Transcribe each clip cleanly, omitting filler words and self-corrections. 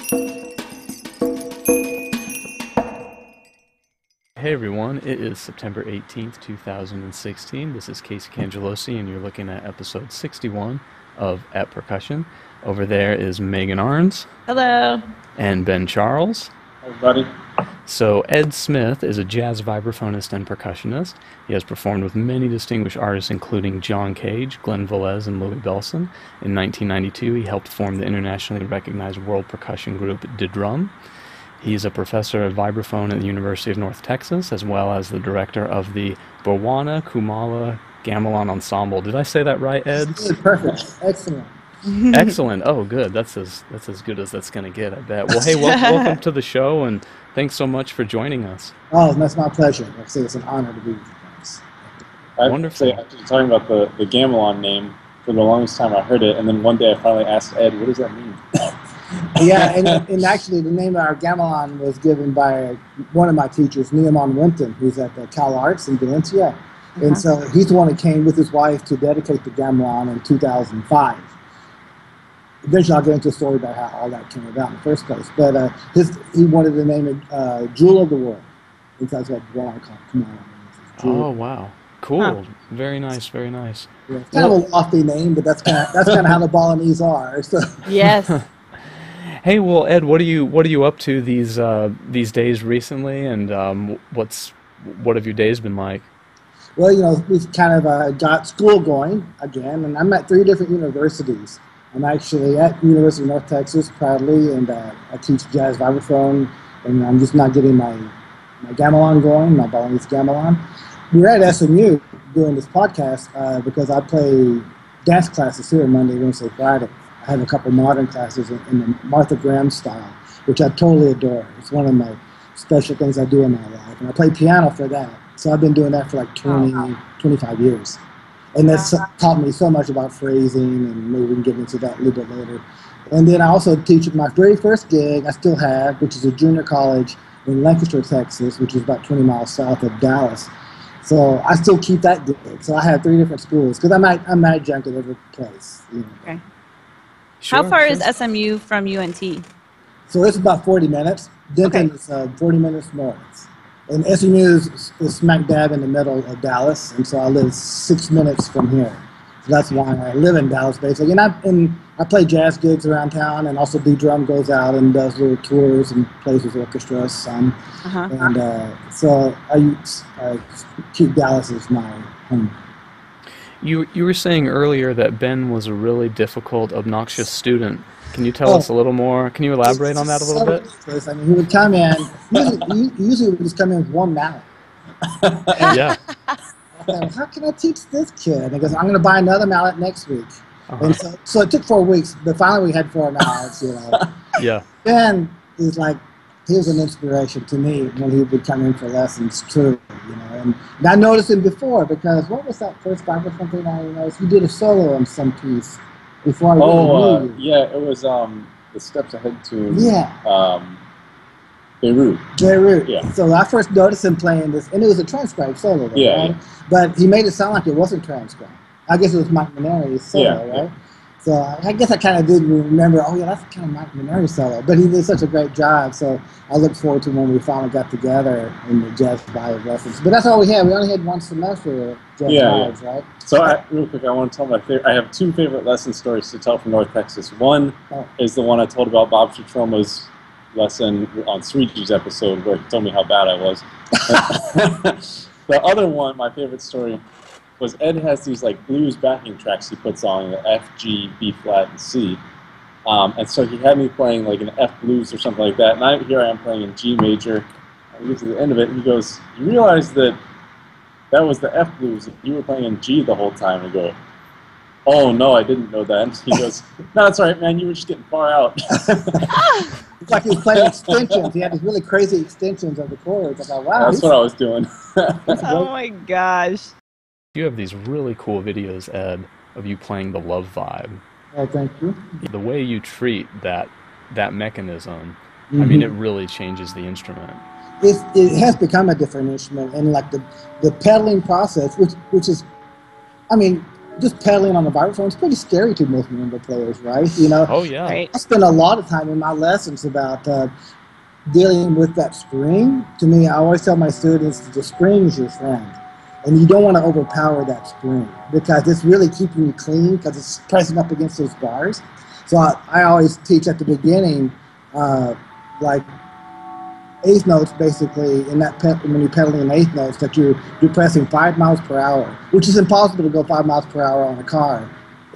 Hey everyone, it is September 18th, 2016. This is Casey Cangelosi, and you're looking at episode 61 of At Percussion. Over there is Megan Arns. Hello. And Ben Charles. Hey everybody. So Ed Smith is a jazz vibraphonist and percussionist. He has performed with many distinguished artists including John Cage, Glenn Velez, and Louis Bellson. In 1992, he helped form the internationally recognized world percussion group De Drum. He's a professor of vibraphone at the University of North Texas, as well as the director of the Bowana Kumala Gamelan Ensemble. Did I say that right, Ed? Perfect. Excellent. Excellent. Oh, good. That's as good as that's going to get, I bet. Well, hey, welcome to the show, and thanks so much for joining us. Oh, that's my pleasure. Like I say, it's an honor to be with you guys. Wonderful. After talking about the Gamelan name, for the longest time I heard it, and then one day I finally asked Ed, what does that mean? Yeah, and actually the name of our gamelan was given by one of my teachers, Neiman Winton, who's at the Cal Arts in Valencia. And so he's the one that came with his wife to dedicate the gamelan in 2005. Eventually I'll get into a story about how all that came about in the first place. But he wanted to name it Jewel of the World. And that's what Wayang means. Oh, wow. Cool. Huh. Very nice, very nice. Yeah, it's kind of a lofty name, but that's kind of how the Balinese are. So. Yes. Hey, well, Ed, what are you up to these days recently, and what have your days been like? Well, you know, we've kind of got school going again, and I'm at 3 different universities. I'm actually at University of North Texas proudly, and I teach jazz vibraphone, and I'm just not getting my gamelan going, my Balinese gamelan. We're at SMU doing this podcast because I play dance classes here Monday, Wednesday, Friday. I have a couple modern classes in the Martha Graham style, which I totally adore. It's one of my special things I do in my life. And I play piano for that. So I've been doing that for like 25 years. And that's taught me so much about phrasing, and maybe we can get into that a little bit later. And then I also teach my very first gig I still have, which is a junior college in Lancaster, Texas, which is about 20 miles south of Dallas. So I still keep that gig. So I have 3 different schools because I'm adjunct at every place. You know. Okay. Sure, how far is SMU from UNT? So it's about 40 minutes. Denton is 40 minutes north. And SMU is smack dab in the middle of Dallas, and so I live 6 minutes from here. So that's why I live in Dallas, basically. And I play jazz gigs around town, and also D-Drum goes out and does little tours and plays with orchestras. And so I keep Dallas as my home. You were saying earlier that Ben was a really difficult, obnoxious student. Can you tell us a little more? Can you elaborate on that a little bit? I mean, he would come in, usually he would just come in with 1 mallet. Yeah. Thought, how can I teach this kid? And he goes, I'm going to buy another mallet next week. And so it took 4 weeks, but finally we had 4 mallets, you know. Yeah. Ben is like, he was an inspiration to me when he would come in for lessons, too, you know. And I noticed him before because what was that first vibraphone thing I noticed? He did a solo on some piece before I really knew you. Yeah, it was the Steps Ahead tune. Yeah. Beirut. Yeah. So I first noticed him playing this, and it was a transcribed solo, though, right? Yeah. But he made it sound like it wasn't transcribed. I guess it was Mike Maneri's solo, right? So I guess I kind of did remember, oh yeah, that's kind of Mike Maneri's solo. But he did such a great job, so I look forward to when we finally got together in the Jazz Vibe lessons. But that's all we had. We only had 1 semester of Jazz Vibes, right? So real quick, I want to tell I have 2 favorite lesson stories to tell from North Texas. One is the one I told about Bob Chitroma's lesson on Sweetie's episode where he told me how bad I was. The other one, my favorite story, was Ed has these like blues backing tracks he puts on, the F, G, B flat, and C. And so he had me playing like an F blues or something like that, and here I am playing in G major. I get to the end of it, and he goes, "You realize that was the F blues, you were playing in G the whole time?" I go, "Oh no, I didn't know that." And he goes, "No, it's all right, man, you were just getting far out." It's like he was playing extensions. He had these really crazy extensions of the chords. I thought, wow. That's what I was doing. Oh my gosh. You have these really cool videos, Ed, of you playing the Love Vibe. Oh, thank you. The way you treat that mechanism, I mean, it really changes the instrument. It has become a different instrument, and like the pedaling process, which is, I mean, just pedaling on the vibraphone is pretty scary to most marimba players, right? You know. Oh yeah. Right. I spend a lot of time in my lessons about dealing with that string. To me, I always tell my students that the string is your friend. And you don't want to overpower that spring because it's really keeping you clean because it's pressing up against those bars. So I always teach at the beginning, like eighth notes basically, in that when you're pedaling in eighth notes, that you're pressing 5 miles per hour, which is impossible to go 5 miles per hour on a car.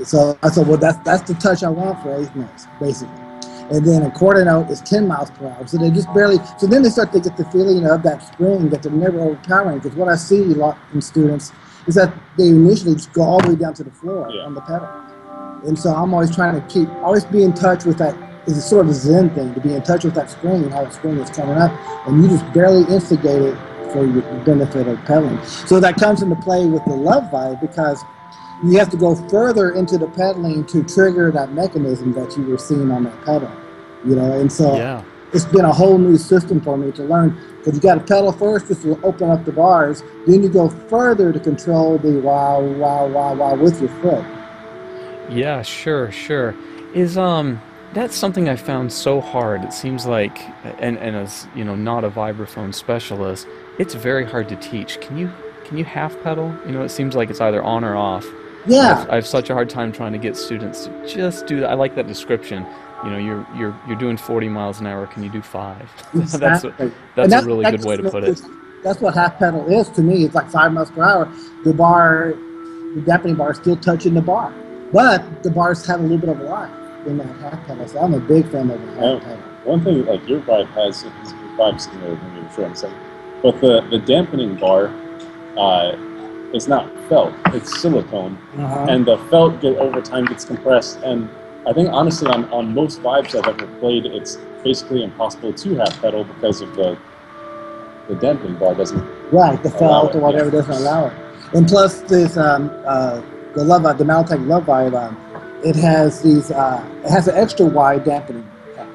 So I said, well, that's the touch I want for eighth notes, basically. And then a quarter note is 10 miles per hour. So they just barely, so then they start to get the feeling of that spring that they're never overpowering. Because what I see a lot in students is that they initially just go all the way down to the floor on the pedal. And so I'm always trying to always be in touch with that. It's sort of a Zen thing, to be in touch with that spring and how the spring is coming up. And you just barely instigate it for the benefit of pedaling. So that comes into play with the Love Vibe because you have to go further into the pedaling to trigger that mechanism that you were seeing on that pedal, you know. And so it's been a whole new system for me to learn because you got to pedal first just to open up the bars, then you go further to control the wow, wow, wow, wow with your foot. Yeah, sure. Is that's something I found so hard. It seems like, and as you know, not a vibraphone specialist, it's very hard to teach. Can you half pedal? You know, it seems like it's either on or off. Yeah, I have such a hard time trying to get students to just do that. I like that description. You know, you're doing 40 miles an hour. Can you do 5? Exactly. that's a really good way to put it. That's what half pedal is to me. It's like 5 miles per hour. The dampening bar is still touching the bar, but the bars have a little bit of life in that half pedal. So I'm a big fan of the half pedal. One thing like your vibe has, your vibe's similar to me, I'm sure I'm saying, but the dampening bar. It's not felt, it's silicone, and the felt over time gets compressed, and I think honestly on most vibes I've ever played, it's basically impossible to half pedal because of the dampening bar doesn't the felt or whatever doesn't allow it. And plus this the Malletech Love Vibe, it has these it has an extra wide dampening pad,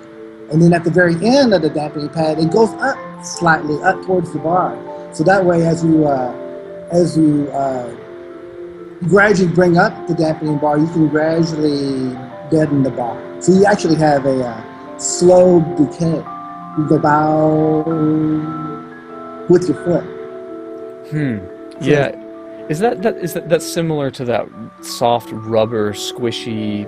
and then at the very end of the dampening pad it goes up slightly up towards the bar, so that way as you gradually bring up the dampening bar, you can gradually deaden the bar. So you actually have a slow decay. You go bow with your foot. So, yeah. Is that similar to that soft rubber squishy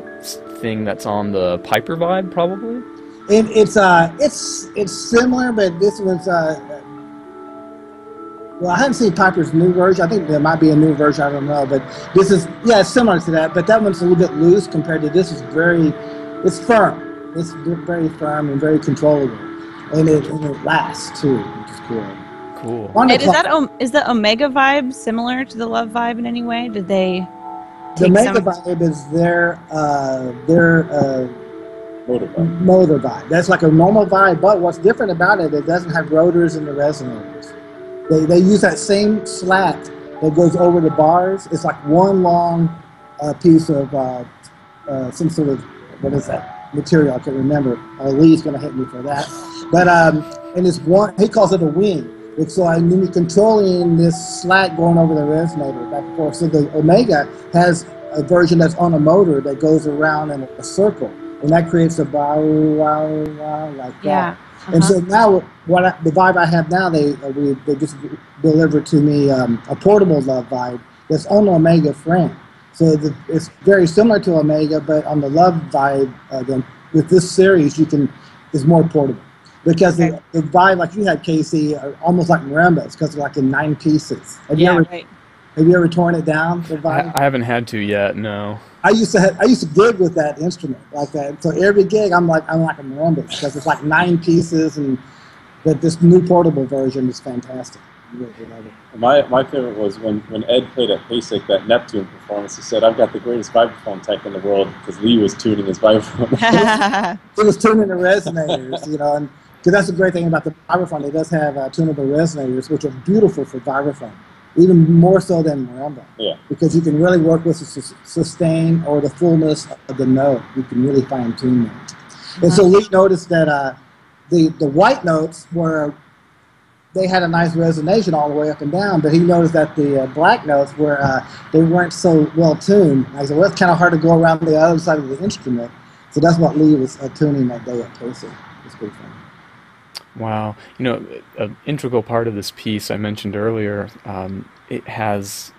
thing that's on the Piper Vibe, probably? It's similar, but this one's well, I haven't seen Piper's new version. I think there might be a new version. I don't know, but this is it's similar to that. But that one's a little bit loose compared to this. It's firm. It's very firm and very controllable, and it lasts too, which is cool. Cool. And is the Omega Vibe similar to the Love Vibe in any way? Did they? The Omega Vibe is their motor vibe. That's like a normal vibe, but what's different about it doesn't have rotors in the resonators. They use that same slat that goes over the bars. It's like one long piece of some sort of, what is that material? I can't remember. Lee's going to hit me for that. But and it's one, he calls it a wing. And so I'm controlling this slat going over the resonator back and forth. So the Omega has a version that's on a motor that goes around in a circle. And that creates a bow, wow, wow, like that. Yeah. And so now, the vibe I have now, they just delivered to me a portable Love Vibe that's on the Omega frame. So it's very similar to Omega, but on the Love Vibe, then with this series, it's more portable. Because the vibe, like you had, Casey, are almost like marimbas, because they're like in 9 pieces. Have you ever torn it down, the vibe? I haven't had to yet, no. I used to gig with that instrument like that. So every gig, I'm like a marimba because it's like 9 pieces, but this new portable version is fantastic. I really love it. My favorite was when Ed played at PASIC that Neptune performance. He said, "I've got the greatest vibraphone tech in the world," because Lee was tuning his vibraphone. It was tuning the resonators, you know, and because that's the great thing about the vibraphone. It does have tunable resonators, which are beautiful for vibraphone. Even more so than marimba. Yeah. Because you can really work with the sustain or the fullness of the note. You can really fine tune that. And so we noticed that the white notes were they had a nice resonation all the way up and down, but he noticed that the black notes were they weren't so well tuned. I said, well, it's kind of hard to go around the other side of the instrument, so that's what Lee was tuning that day at Percy. It's pretty fun. Wow. You know, an integral part of this piece I mentioned earlier, it has,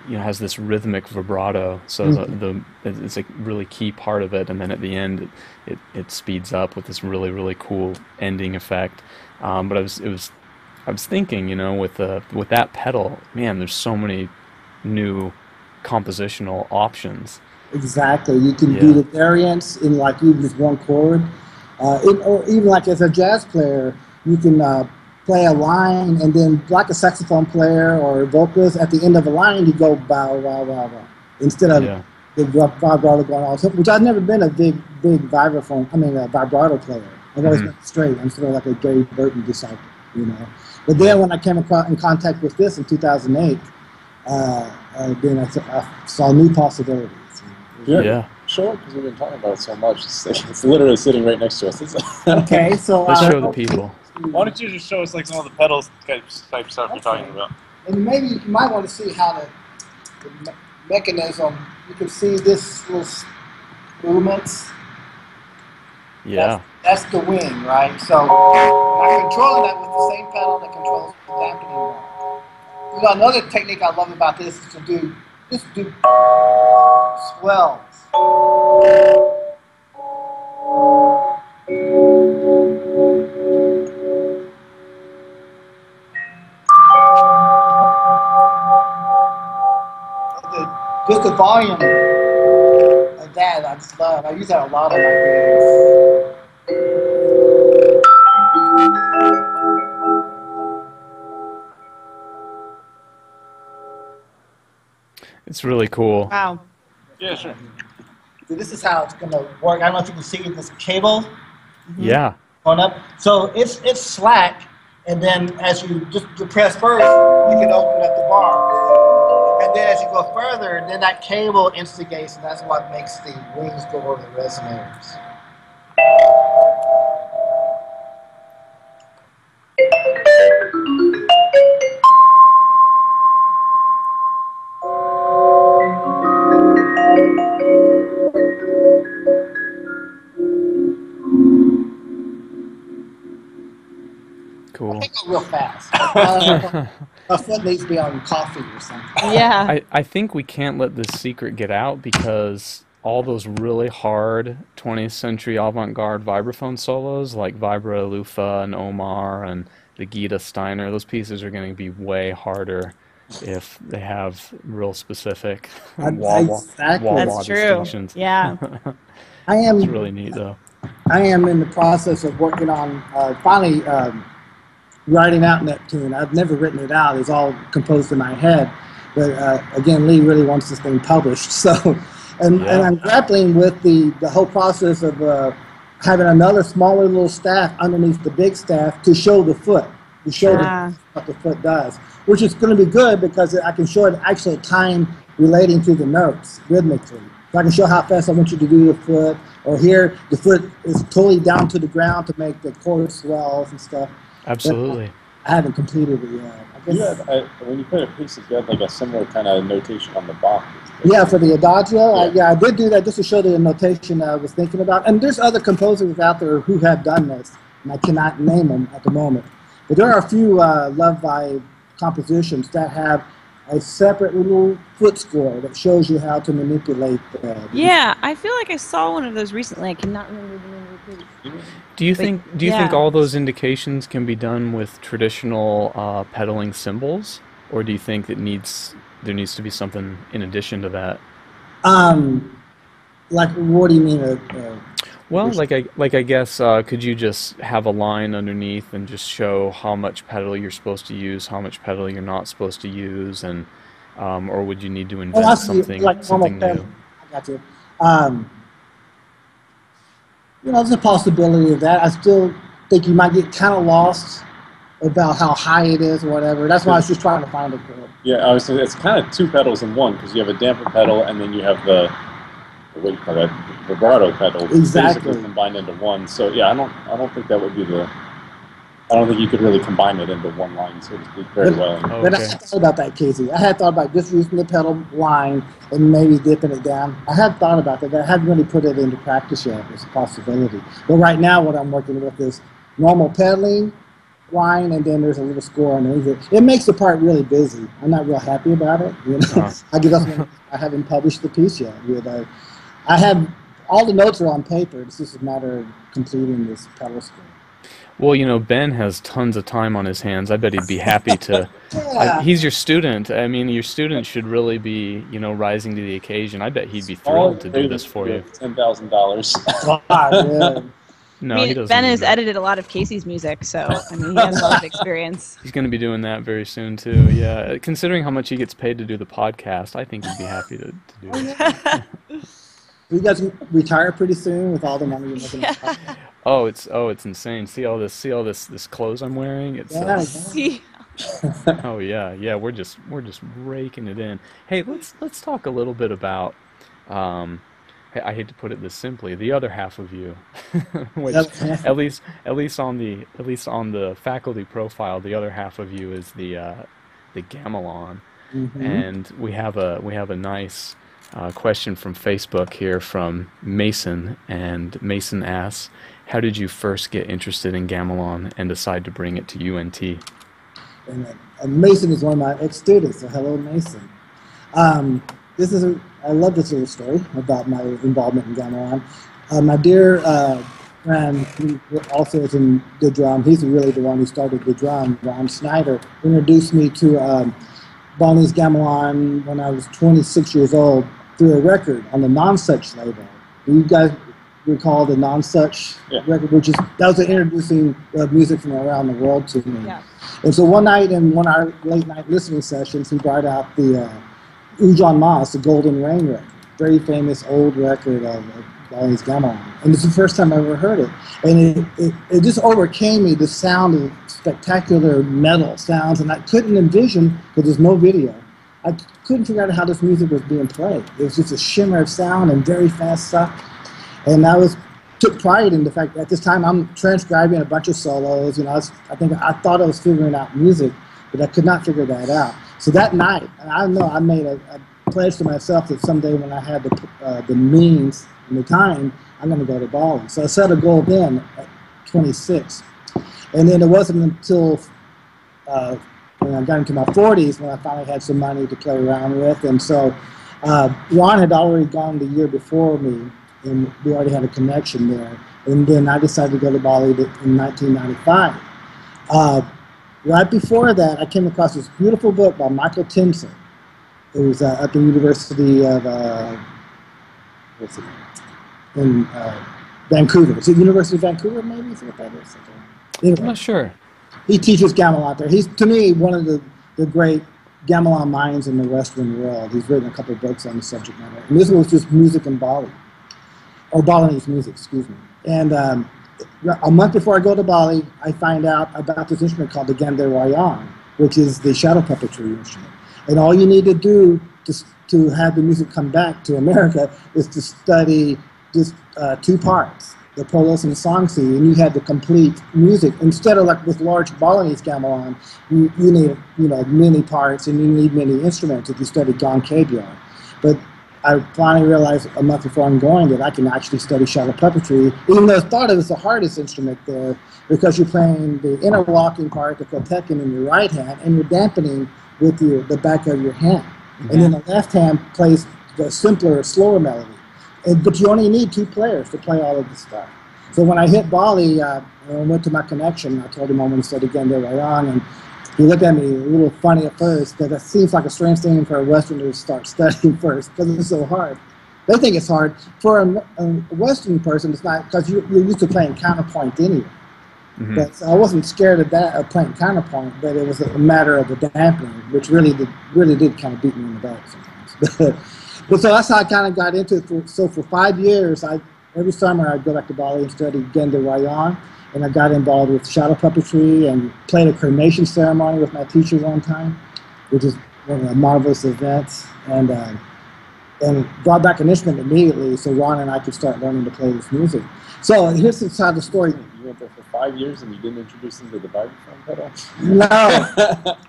you know, has this rhythmic vibrato. So it's a really key part of it, and then at the end, it speeds up with this really cool ending effect. But I was thinking, you know, with that pedal, man, there's so many new compositional options. Exactly. You can do the variants in like even just one chord, or even like as a jazz player, you can play a line and then like a saxophone player or vocalist at the end of a line you go bow bow bow bow instead of the vibrato going on. Which I've never been a big vibraphone. I mean a vibrato player. I've always been straight. I'm sort of like a Gary Burton disciple, you know. But then when I came in contact with this in 2008, then I saw new possibilities. Yeah. Sure, because we've been talking about it so much. It's literally sitting right next to us. Okay, so let's show the people. Why don't you just show us like some of the pedals type stuff you're talking about? And maybe you might want to see how the mechanism. You can see this little movements. Yeah. That's the wing, right? So I'm controlling that with the same pedal that controls the dampening bar. You know, another technique I love about this is to do swells. Just the volume of that, I just love. I use that a lot in my videos. It's really cool. Wow. Yeah, sure. So this is how it's going to work. I don't know if you can see this cable. Yeah. Going up. So it's slack, and then as you press first, you can open up the bar. And then as you go further, then that cable instigates, and that's what makes the wings go over the resonators. Cool. I go real fast. My foot needs to be on coffee or something. Yeah. I think we can't let this secret get out because all those really hard 20th century avant-garde vibraphone solos like Vibra Lufa and Omar and the Gita Steiner, those pieces are going to be way harder if they have real specific wah-wah That's true. distinctions. Yeah. It's really neat though. I am in the process of working on finally writing out Neptune. I've never written it out. It's all composed in my head. But again, Lee really wants this thing published. So, and I'm grappling with the whole process of having another smaller little staff underneath the big staff to show the foot, to show what the foot does, which is going to be good because I can show it actually time relating to the notes rhythmically. So I can show how fast I want you to do the foot, or here the foot is totally down to the ground to make the chord swells and stuff. Absolutely. I haven't completed it yet. I guess, when you play a piece, you had like a similar kind of notation on the box. Yeah, for the Adagio, I did do that just to show the notation I was thinking about. And there's other composers out there who have done this, and I cannot name them at the moment. But there are a few Love Vibe compositions that have a separate little foot score that shows you how to manipulate. Yeah, I feel like I saw one of those recently. I cannot remember the name of the piece. Do you think all those indications can be done with traditional pedaling cymbals, or do you think there needs to be something in addition to that? Like what do you mean? Well, I guess could you just have a line underneath and just show how much pedal you're supposed to use, how much pedal you're not supposed to use, and or would you need to invent something new? I got you. You know, there's a possibility of that. I still think you might get kind of lost about how high it is or whatever. That's why I was just trying to find a chord. Yeah, obviously it's kind of two pedals in one because you have a damper pedal and then you have the what do you call that, vibrato pedal, exactly, basically combined into one. So yeah, I don't think that would be the I don't think you could really combine it into one line, so to speak, very well. But I had thought about that, Casey. I had thought about just using the pedal line and maybe dipping it down. I had thought about that, but I haven't really put it into practice yet. It's a possibility. But right now, what I'm working with is normal pedaling line, and then there's a little score underneath it. It makes the part really busy. I'm not real happy about it. You know, I give up. I haven't published the piece yet. You know, I have all the notes are on paper. It's just a matter of completing this pedal score. Well, you know, Ben has tons of time on his hands. I bet he'd be happy to. He's your student. I mean, your student should really be, you know, rising to the occasion. I bet he'd be thrilled to do this for you. $10,000. No, I mean, he doesn't. Ben has edited a lot of Casey's music, so I mean, he has a lot of experience. He's going to be doing that very soon too. Yeah, considering how much he gets paid to do the podcast, I think he'd be happy to do it. You guys retire pretty soon with all the money you're making. Oh, it's insane. See all this clothes I'm wearing? It's oh yeah, we're just raking it in. Hey, let's talk a little bit about I hate to put it this simply, the other half of you, which at least on the faculty profile, the other half of you is the gamelan, and we have a nice question from Facebook here from Mason, and Mason asks, how did you first get interested in gamelan and decide to bring it to UNT? And Mason is one of my ex-students, so hello, Mason. I love this little story about my involvement in gamelan. My dear friend, who also is in the drum, he's really the one who started the drum, Ron Snyder, introduced me to Balinese gamelan when I was 26 years old through a record on the Non-Such label. You guys recall the Non-Such record, that was introducing music from around the world to me. Yeah. And so one night in one of our late night listening sessions, he brought out the Ujan Mas, the Golden Rain record, very famous old record of Balinese gamelan. And it's the first time I ever heard it. And it just overcame me, the sound of spectacular metal sounds, and I couldn't envision, because there's no video, I couldn't figure out how this music was being played. It was just a shimmer of sound and very fast stuff. And I took pride in the fact that at this time I'm transcribing a bunch of solos. You know, I thought I was figuring out music, but I could not figure that out. So that night, I made a pledge to myself that someday when I had the means and the time, I'm going to go to Bali. So I set a goal then at 26. And then it wasn't until when I got into my 40s when I finally had some money to play around with. And so Ron had already gone the year before me, and we already had a connection there. And then I decided to go to Bali in 1995. Right before that, I came across this beautiful book by Michael Timson. It was at the University of in Vancouver. Is it University of Vancouver, maybe? Is that what that is? Anyway, I'm not sure. He teaches gamelan there. He's, to me, one of the great gamelan minds in the Western world. He's written a couple of books on the subject matter. And this was just music in Bali, or Balinese music, excuse me. And a month before I go to Bali, I find out about this instrument called the Wayang, which is the shadow puppetry instrument. And all you need to do to have the music come back to America is to study just 2 parts, the polos and the songsi, and you had the complete music. Instead of like with large Balinese gamelan, you need many parts and you need many instruments if you study Gong, Kebyar. But I finally realized a month before I'm going that I can actually study shadow puppetry, even though I thought it was the hardest instrument there, because you're playing the interlocking part, the kotekin, in your right hand, and you're dampening with the back of your hand. Mm-hmm. And then the left hand plays the simpler, slower melody. But you only need 2 players to play all of this stuff. So when I hit Bali, I went to my connection. I told him I want to study Gamelan Beleganjur, and he looked at me a little funny at first, because it seems like a strange thing for a Westerner to start studying first, because it's so hard. They think it's hard. For a Western person, it's not, because you're used to playing counterpoint anyway. Mm-hmm. But so I wasn't scared of that, of playing counterpoint, but it was a matter of the dampening, which really did kind of beat me in the back sometimes. But so that's how I kind of got into it. So for 5 years, every summer I'd go back to Bali and study Gamelan Beleganjur. And I got involved with shadow puppetry and played a cremation ceremony with my teacher one time, which is one of the marvelous events. And and brought back an instrument immediately so Ron and I could start learning to play this music. So here's how the story. You went there for 5 years and you didn't introduce them to the vibraphone pedal? No.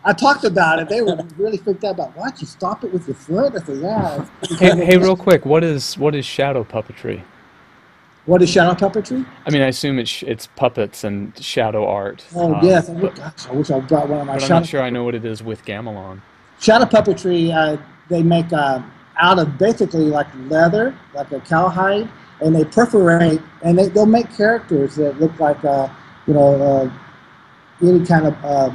I talked about it. They were really freaked out about, what, you stop it with your foot? I said, yeah. Hey, real quick, what is shadow puppetry? What is shadow puppetry? I mean, I assume it's puppets and shadow art. Oh, yes. Gosh, I wish I brought one of my but I'm not sure I know what it is with gamelan. Shadow puppetry, they make out of basically like leather, like a cowhide, and they perforate, and they'll make characters that look like, any kind of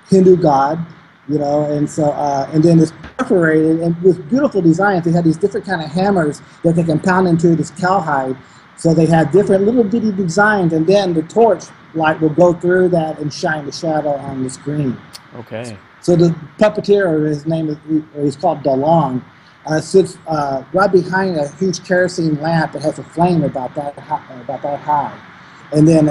Hindu god, and so, and then it's perforated, and with beautiful designs. They have these different kind of hammers that they can pound into this cowhide. So they have different little bitty designs, and then the torch light will go through that and shine the shadow on the screen. Okay. So the puppeteer, his name is, he's called Dalong, sits right behind a huge kerosene lamp that has a flame about that high. And then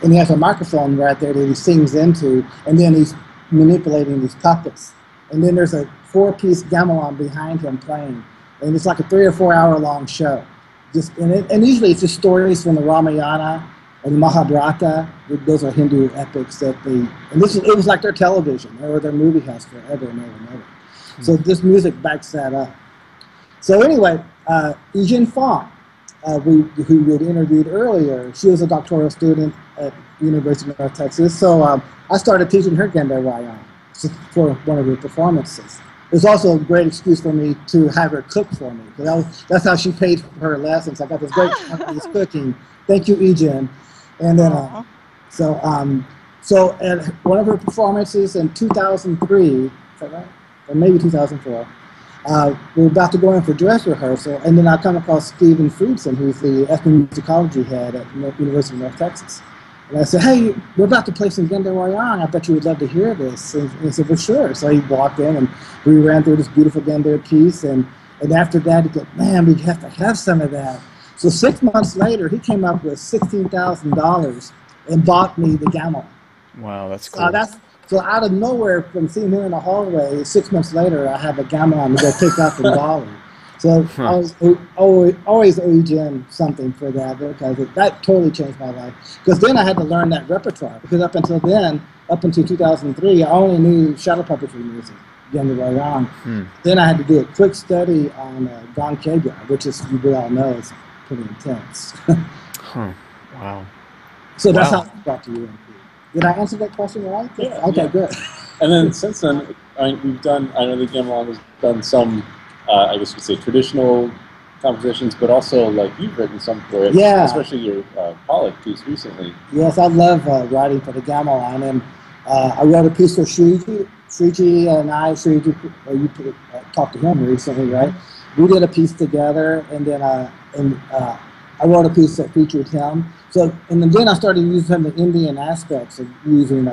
and he has a microphone right there that he sings into, and then he's manipulating these puppets. And then there's a 4-piece gamelan behind him playing, and it's like a 3 or 4 hour long show. And usually it's just stories from the Ramayana and the Mahabharata. Those are Hindu epics that it was like their television or their movie house forever and ever and ever. So this music backs that up. So anyway, Yijin Fong, who we had interviewed earlier, she was a doctoral student at the University of North Texas. So I started teaching her Gender Wayang for one of her performances. It was also a great excuse for me to have her cook for me. That's how she paid for her lessons. I got this great this cooking. Thank you, Ejin. And then, so at one of her performances in 2003, is that right? Or maybe 2004, we were about to go in for dress rehearsal, and then I come across Stephen Friedson, who's the ethnomusicology head at the University of North Texas. And I said, hey, we're about to play some Gender Wayang. I bet you would love to hear this. And he said, well, sure. So he walked in, and we ran through this beautiful Gender piece. And after that, he said, man, we have to have some of that. So 6 months later, he came up with $16,000 and bought me the gamelan. Wow, that's cool. So out of nowhere, from seeing him in the hallway, 6 months later, I have a gamelan to go pick up in Bali. So I always owe Jim something for that, because that totally changed my life. Because then I had to learn that repertoire. Because up until 2003, I only knew shadow puppetry music, Gender Wayang. Then I had to do a quick study on Gong Kebyar, which we all know is pretty intense. Wow. So that's how I got to you. Did I answer that question right? Yeah. Okay, good. And then since then, I know the Gamelan has done some, I guess you'd say, traditional compositions, but also, like, you've written some for it, especially your Pollock piece recently. Yes, I love writing for the Gamelan, and I wrote a piece for Shriji and I. Shriji, you talked to him recently, right? We did a piece together, and then I wrote a piece that featured him. So, and then I started using the Indian aspects of using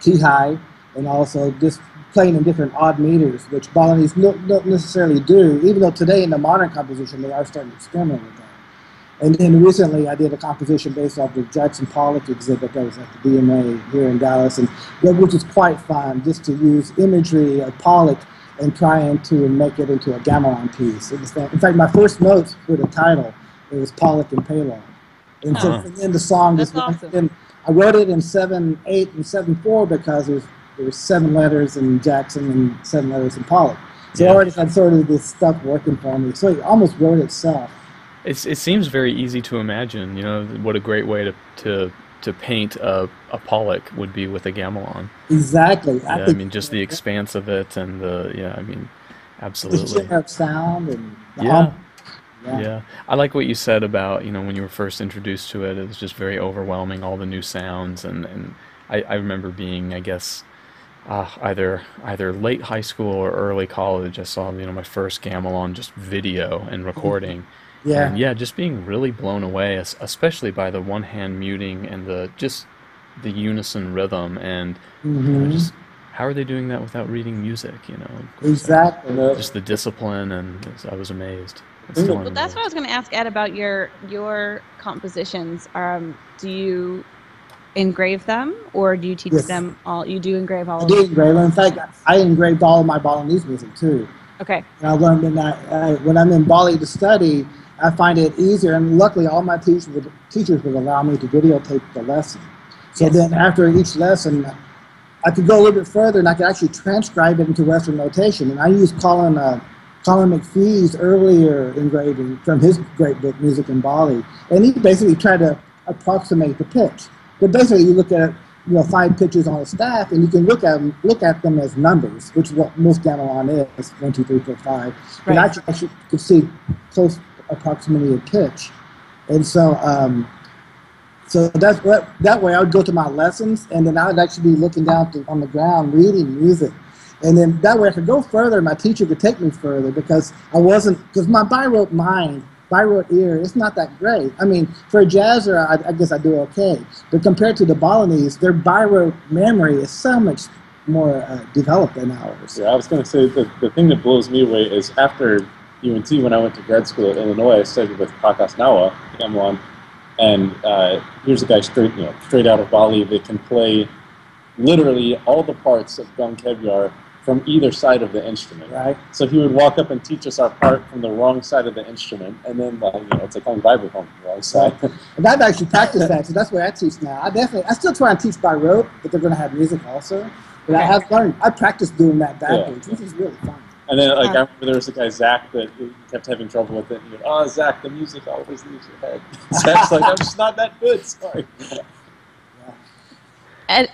Tihai, and also just playing in different odd meters, which Balinese don't necessarily do, even though today in the modern composition they are starting to experiment with that. And then recently I did a composition based off the Jackson Pollock exhibit that was at the BMA here in Dallas, and which is quite fun, just to use imagery of Pollock and trying to make it into a gamelan piece. In fact, my first notes for the title, it was Pollock and Palon. And so in the song, that's awesome. And I wrote it in 7/8 and 7/4 because there was 7 letters in Jackson and 7 letters in Pollock. So I already had sort of this stuff working for me. So it almost wrote itself. It seems very easy to imagine. You know, what a great way to paint a Pollock would be with a gamelan. Exactly. Yeah, I mean, just the expanse of it, and absolutely. The shimmer of sound and Yeah, I like what you said about, when you were first introduced to it, it was just very overwhelming, all the new sounds, and I remember being, I guess, either late high school or early college. I saw, my first gamelan just video and recording. Yeah. And just being really blown away, especially by the one-hand muting and the unison rhythm, and just how are they doing that without reading music, Exactly. Just the discipline, and I was amazed. Well, that's what I was going to ask Ed about your compositions. Do you engrave them, or do you teach them all? You do engrave all of them? I do engrave them. In fact, I engraved all of my Balinese music too. Okay. And I learned when I'm in Bali to study, I find it easier, and luckily all my teachers would allow me to videotape the lesson. So then after each lesson, I could go a little bit further, and I could actually transcribe it into Western notation. And I used Colin McPhee's earlier engraving from his great book, Music in Bali. And he basically tried to approximate the pitch. But basically you look at 5 pitches on a staff, and you can look at them as numbers, which is what most gamelan is, 1, 2, 3, 4, 5. But Right. actually you could see close approximately a pitch. And so that way I would go to my lessons, and then I would actually be looking down on the ground reading music. And then that way I could go further, my teacher could take me further, because my by-rote ear, it's not that great. I mean, for a jazzer, I guess I do okay. But compared to the Balinese, their by-rote memory is so much more developed than ours. Yeah, I was going to say the thing that blows me away is after UNT, when I went to grad school at Illinois, I studied with Prakas Nawa, Gamelan, and here's a guy straight out of Bali that can play literally all the parts of Gong Kebyar from either side of the instrument. Right. So he would walk up and teach us our part from the wrong side of the instrument, and then it's like playing vibrato from the wrong side. And I've actually practiced that, so that's what I teach now. I still try and teach by rote, but they're going to have music also. But I practiced doing that backwards, which is really fun. And then, I remember there was a guy, Zach, that kept having trouble with it. And he would, Zach, the music always leaves your head. Zach's like, I'm just not that good, sorry. Ed,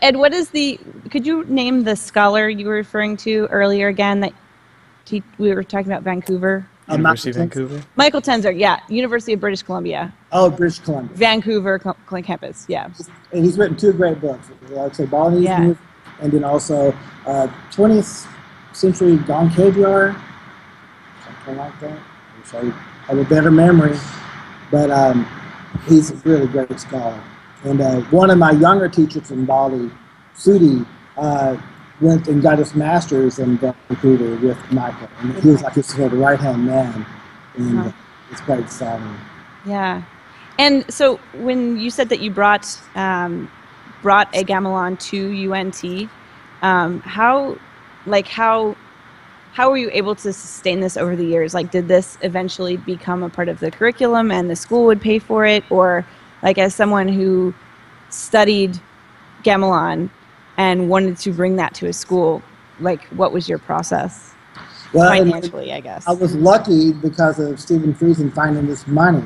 could you name the scholar you were referring to earlier again that we were talking about Vancouver? University of Vancouver? Michael Tenzer, yeah. University of British Columbia. Oh, British Columbia. Vancouver campus, yeah. And he's written 2 great books. I'd say Balinese music, and then also 20th century Gong Kebyar, something like that. I wish I had a better memory, but he's a really great scholar. And one of my younger teachers from Bali, Sudi, went and got his master's in Vancouver with Michael. And he was like his sort of right-hand man. And it's quite exciting. Yeah. And so when you said that you brought a gamelan to UNT, how were you able to sustain this over the years? Like, did this eventually become a part of the curriculum and the school would pay for it? Or, like, as someone who studied gamelan and wanted to bring that to a school, like, what was your process? Well, financially, I guess. I was lucky because of Stephen Friesen finding this money.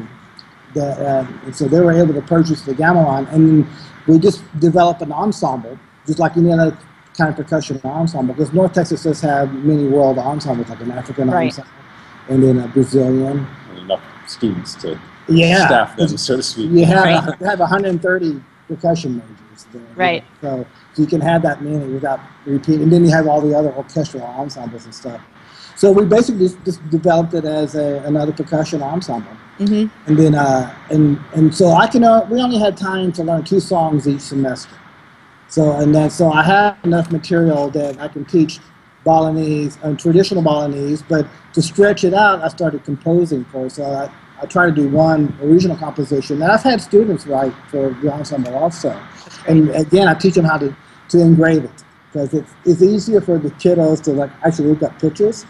And so they were able to purchase the gamelan, and we just developed an ensemble, just like any other kind of percussion ensemble, because North Texas does have many world ensembles, like an African ensemble, and then a Brazilian. And enough students to staff them, so to speak. You have 130 percussion majors there. Right. So you can have that many without repeating. And then you have all the other orchestral ensembles and stuff. So we basically just developed it as another percussion ensemble. Mm-hmm. And then and so we only had time to learn 2 songs each semester. So I have enough material that I can teach Balinese, traditional Balinese, but to stretch it out, I started composing for it. So I try to do one original composition, and I've had students write for the ensemble also. And again, I teach them how to engrave it, because it's easier for the kiddos to actually look up pictures.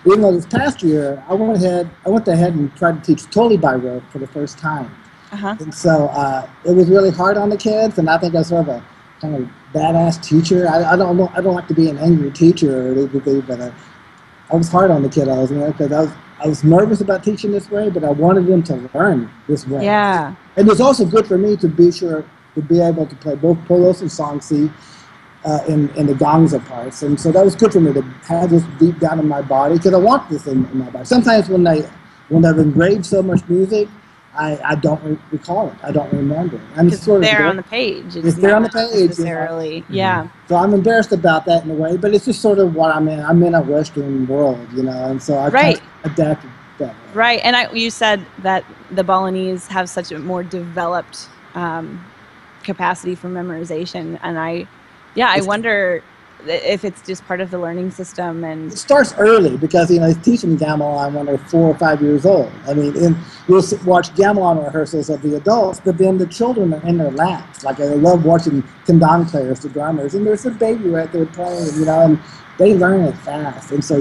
Even though this past year, I went ahead and tried to teach totally by rote for the first time. And so it was really hard on the kids, and I think I was sort of a kind of badass teacher. I don't like to be an angry teacher or anything, but I was hard on the kiddos, because I was nervous about teaching this way, but I wanted them to learn this way. Yeah. And it was also good for me to be able to play both polos and songsi in the gongsa parts. And so that was good for me to have this deep down in my body, because I want this in my body. Sometimes when I've engraved so much music, I don't recall it. I don't remember it. It's there on the page. It's there on the page. Necessarily, yeah. So I'm embarrassed about that in a way, but it's just sort of what I'm in. I'm in a Western world, and so I kind of adapted that way. Right, and you said that the Balinese have such a more developed capacity for memorization, and I wonder if it's just part of the learning system. And it starts early, because he's teaching gamelan when they're 4 or 5 years old. I mean, you'll watch gamelan rehearsals of the adults, but then the children are in their laps. Like, I love watching kendang players, the drummers, and there's a baby right there playing, and they learn it fast. And so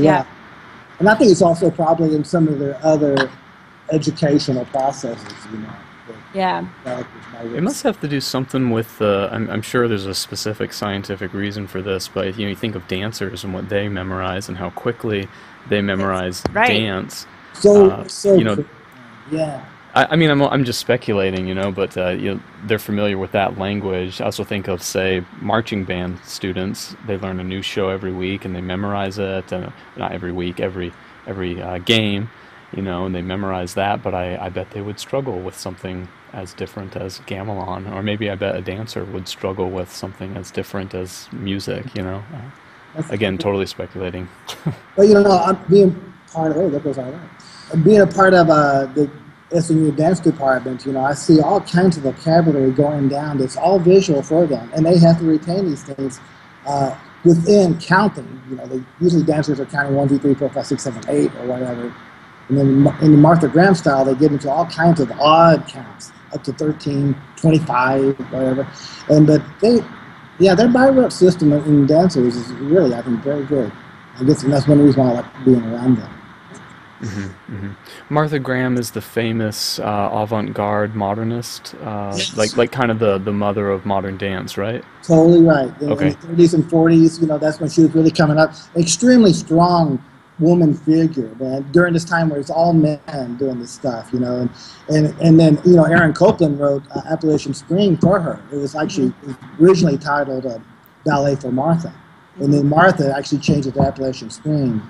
And I think it's also probably in some of their other educational processes, you know. Yeah. It must have to do something with I'm sure there's a specific scientific reason for this, but you know, you think of dancers and what they memorize and how quickly they memorize dance. So you know, yeah. I mean, I'm just speculating, you know, but you know, they're familiar with that language. I also think of, say, marching band students. They learn a new show every week and they memorize it. Not every week, every game, you know, and they memorize that. But I bet they would struggle with something as different as gamelan, or maybe I bet a dancer would struggle with something as different as music, you know. Again, totally speculating. But you know, I'm being part of being a part of the SMU dance department, you know, I see all kinds of vocabulary going down that's all visual for them, and they have to retain these things within counting. You know, usually dancers are counting 1, 2, 3, 4, 5, 6, 7, 8, or whatever. And then in the Martha Graham style, they get into all kinds of odd counts, up to 13, 25, whatever. But their biro system in dancers is really, I think, very good. I guess that's one reason why I like being around them. Mm-hmm, mm-hmm. Martha Graham is the famous avant-garde modernist, like kind of the mother of modern dance, right? Totally right. Okay. In the 30s and 40s, you know, that's when she was really coming up. Extremely strong woman figure, man. During this time where it's all men doing this stuff, you know, and then, you know, Aaron Copland wrote Appalachian Spring for her. It was actually originally titled Ballet for Martha, and then Martha actually changed it to Appalachian Spring.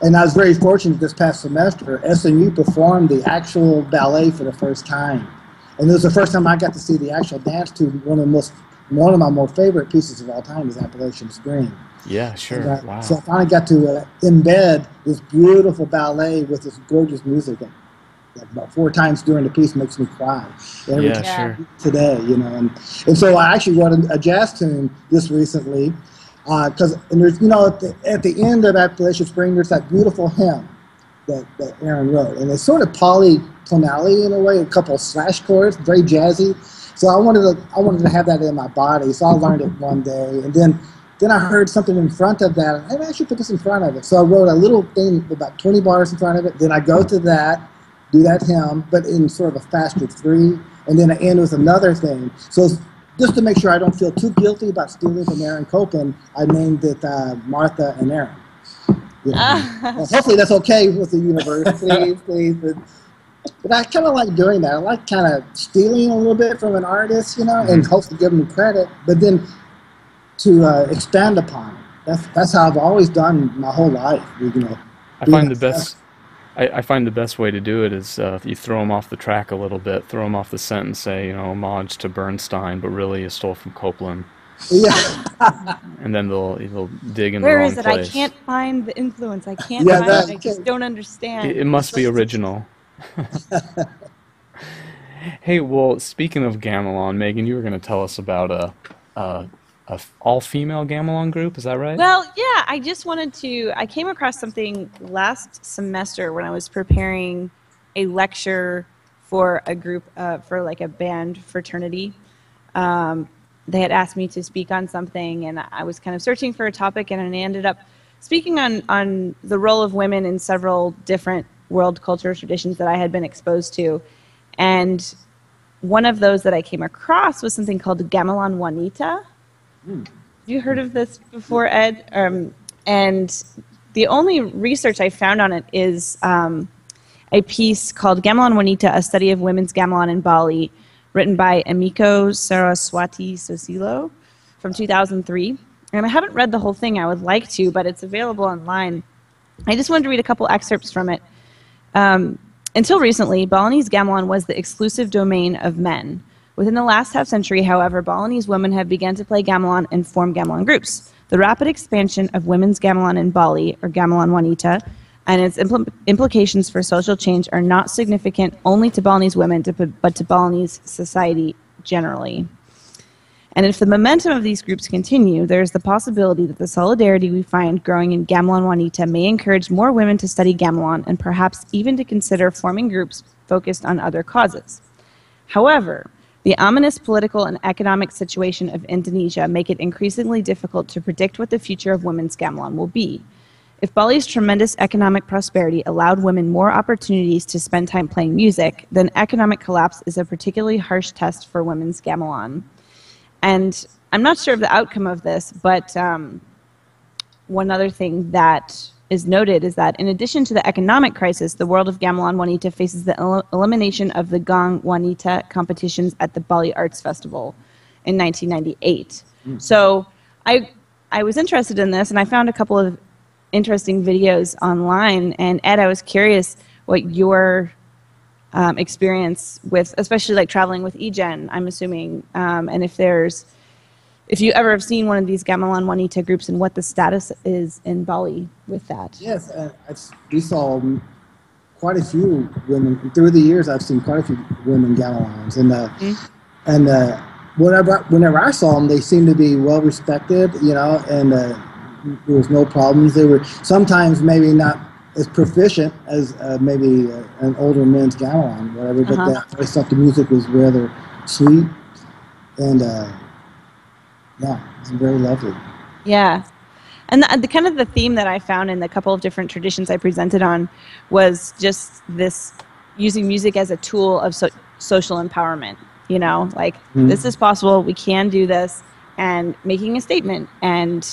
And I was very fortunate this past semester, SMU performed the actual ballet for the first time. And it was the first time I got to see the actual dance to one of my more favorite pieces of all time is Appalachian Spring. Yeah, sure. And, wow. So I finally got to embed this beautiful ballet with this gorgeous music that about 4 times during the piece makes me cry. Yeah, sure. Today, you know. And so I actually wrote a jazz tune just recently. Because there's, you know, at the end of Appalachian Spring, there's that beautiful hymn that Aaron wrote, and it's sort of polytonality in a way, a couple of slash chords, very jazzy. So I wanted to have that in my body. So I learned it one day, and then I heard something in front of that. And I should put this in front of it. So I wrote a little thing about 20 bars in front of it. Then I go to that, do that hymn, but in sort of a faster 3, and then I end with another thing. So just to make sure I don't feel too guilty about stealing from Aaron Copland, I named it Martha and Aaron. You know? Well, hopefully that's okay with the universe, please. But I kind of like doing that. I like kind of stealing a little bit from an artist, you know, and hopefully give them credit, but then to expand upon it. That's how I've always done my whole life. You know, I find the best way to do it is you throw them off the track a little bit, throw them off the scent and say, you know, homage to Bernstein, but really you stole from Copland. Yeah. And then they'll dig in Where the wrong is it? place. I can't find the influence. I can't find it. I just don't understand. It must be original. Hey, well, speaking of gamelan, Megan, you were going to tell us about a all-female gamelan group, is that right? Well, yeah, I just wanted to, I came across something last semester when I was preparing a lecture for a group, for like a band fraternity. They had asked me to speak on something, and I was kind of searching for a topic, and I ended up speaking on the role of women in several different world culture traditions that I had been exposed to. And one of those that I came across was something called Gamelan Wanita. Have you heard of this before, Ed? And the only research I found on it is a piece called Gamelan Wanita, A Study of Women's Gamelan in Bali, written by Emiko Saraswati Sosilo from 2003. And I haven't read the whole thing. I would like to, but it's available online. I just wanted to read a couple excerpts from it. Until recently, Balinese gamelan was the exclusive domain of men. Within the last half-century, however, Balinese women have begun to play gamelan and form gamelan groups. The rapid expansion of women's gamelan in Bali, or Gamelan Wanita, and its implications for social change are not significant only to Balinese women, but to Balinese society generally. And if the momentum of these groups continue, there is the possibility that the solidarity we find growing in Gamelan Wanita may encourage more women to study gamelan and perhaps even to consider forming groups focused on other causes. However, the ominous political and economic situation of Indonesia make it increasingly difficult to predict what the future of women's gamelan will be. If Bali's tremendous economic prosperity allowed women more opportunities to spend time playing music, then economic collapse is a particularly harsh test for women's gamelan. And I'm not sure of the outcome of this, but one other thing that is noted is that in addition to the economic crisis, the world of Gamelan Wanita faces the elimination of the Gong Wanita competitions at the Bali Arts Festival in 1998. So I was interested in this, and I found a couple of interesting videos online. And Ed, I was curious what your experience with, especially like traveling with EGen, I'm assuming, and if you ever have seen one of these Gamelan Wanita groups and what the status is in Bali with that. Yes, we saw quite a few women through the years. I've seen quite a few women gamelans, and whenever I saw them, they seemed to be well respected, you know, and there was no problems. They were sometimes maybe not as proficient as maybe an older men's gamelan, whatever. But I thought the music was rather sweet, and yeah, it's very lovely. Yeah. And the kind of the theme that I found in the couple of different traditions I presented on was just this using music as a tool of social empowerment, you know, like this is possible, we can do this, and making a statement. And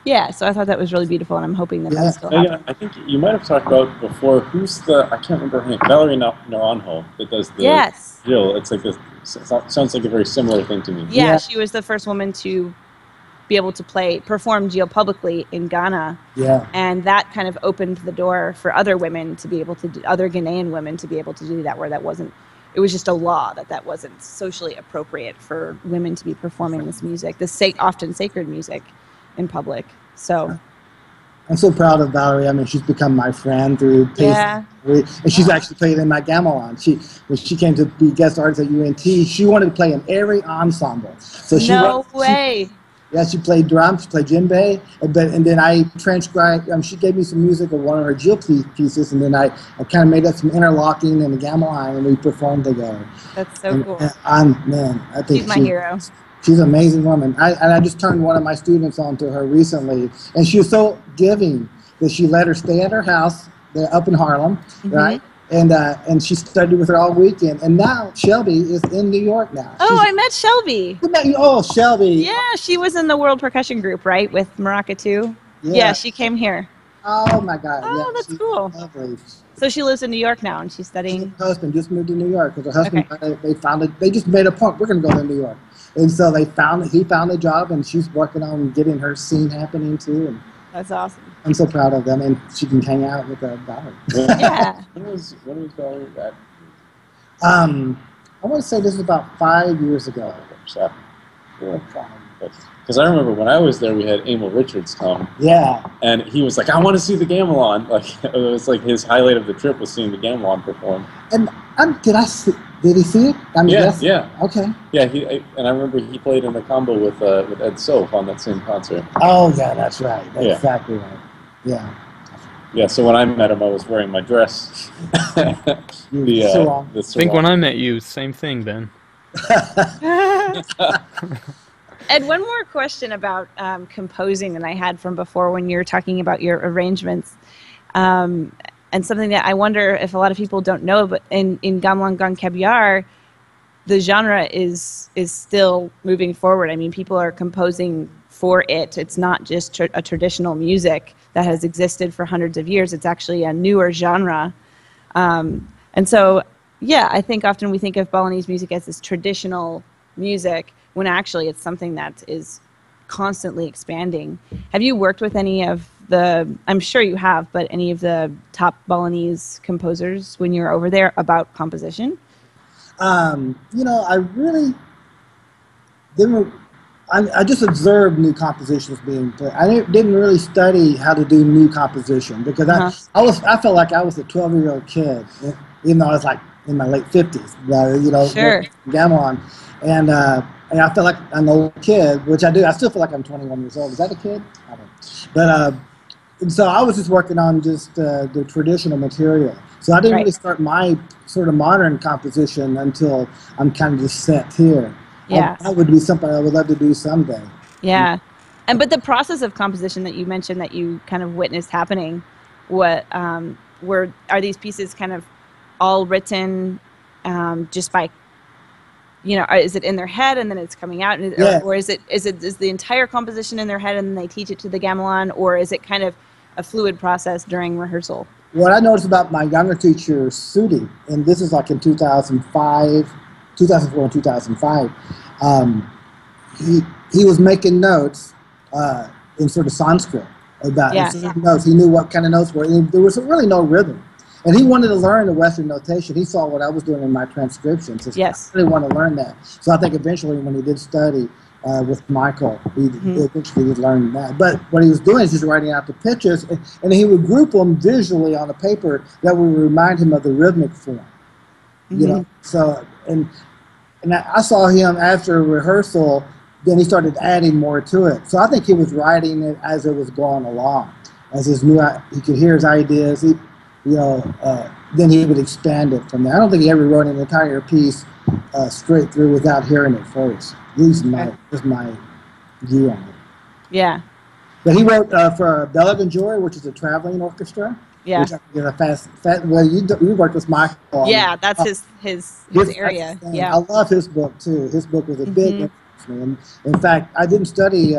yeah, so I thought that was really beautiful, and I'm hoping that that's still happening. I think you might have talked about before, who's I can't remember her name, Valerie Naranjo, that does the drill. It's like this, sounds like a very similar thing to me. Yeah, she was the first woman to be able to perform Geo publicly in Ghana. Yeah. And that kind of opened the door for other women to be able to other Ghanaian women to be able to do that, where that wasn't, it was just a law that wasn't socially appropriate for women to be performing this music, this often sacred music in public. So I'm so proud of Valerie. I mean, she's become my friend through taste, and she's actually played in my gamelan. When she came to be guest artist at UNT, she wanted to play in every ensemble. So no way. She played drums, she played djembe, and then I transcribed. She gave me some music of one of her Jill pieces, and then I kind of made up some interlocking and the gamelan, and we performed together. That's so cool. I think she's my hero. She's an amazing woman. I just turned one of my students on to her recently, and she was so giving that she let her stay at her house there up in Harlem, right? And she studied with her all weekend. And now Shelby is in New York now. Oh, I met Shelby. Oh, Shelby. Yeah, she was in the World Percussion Group, right, with Maraca too? Yeah, she came here. Oh, my God. Oh, that's cool. Lovely. So she lives in New York now, and she's studying. Her husband just moved to New York because her husband, they just made a point, we're going to go to New York. And so he found a job, and she's working on getting her scene happening too. And that's awesome. I'm so proud of them, and she can hang out with Valerie. Yeah. When was Valerie back? I want to say this was about 5 years ago. Because I remember when I was there, we had Emil Richards come. Yeah. And he was like, I want to see the gamelan. Like, it was like his highlight of the trip was seeing the gamelan perform. And did he see it? Yeah. Okay. Yeah, and I remember he played in the combo with Ed Soap on that same concert. Oh, yeah, that's right. That's exactly right. Yeah. Yeah, so when I met him, I was wearing my dress. The I think when I met you, same thing, Ben. Ed, one more question about composing that I had from before when you were talking about your arrangements. And something that I wonder if a lot of people don't know, but in Gamelan Gong Kebyar, the genre is still moving forward. I mean, people are composing for it. It's not just a traditional music that has existed for hundreds of years. It's actually a newer genre. And so, yeah, I think often we think of Balinese music as this traditional music, when actually it's something that is constantly expanding. Have you worked with any of I'm sure you have, but any of the top Balinese composers when you were over there about composition? I really didn't. I just observed new compositions being played. I didn't really study how to do new composition because I felt like I was a 12-year-old kid, even though I was like in my late 50s. Sure. Gamelan, and I felt like I'm an old kid, which I do. I still feel like I'm 21 years old. Is that a kid? I don't know. But and so I was just working on just the traditional material. So I didn't really start my sort of modern composition until I'm kind of just set here. Yeah. That would be something I would love to do someday. Yeah. But the process of composition that you mentioned that you kind of witnessed happening, what are these pieces kind of all written just by, is it in their head and then it's coming out, or is the entire composition in their head and then they teach it to the gamelan, or is it kind of a fluid process during rehearsal? What I noticed about my younger teacher, Sudi, and this is like in 2004 and 2005, he was making notes in sort of Sanskrit about notes. He knew what kind of notes were. And there was really no rhythm. And he wanted to learn the Western notation. He saw what I was doing in my transcriptions. So I really want to learn that. So I think eventually when he did study with Michael, he eventually did learn that. But what he was doing is just writing out the pitches, and he would group them visually on a paper that would remind him of the rhythmic form. You know, so and I saw him after rehearsal. Then he started adding more to it. So I think he was writing it as it was going along, as he could hear his ideas. Then he would expand it from there. I don't think he ever wrote an entire piece straight through without hearing it first. At least just my view on it. Yeah. But he wrote for Beleganjur, which is a traveling orchestra. Yeah. Which you worked with Michael. Yeah, that's his area. Yeah. I love his book too. His book was a big influence for me. And in fact, I didn't study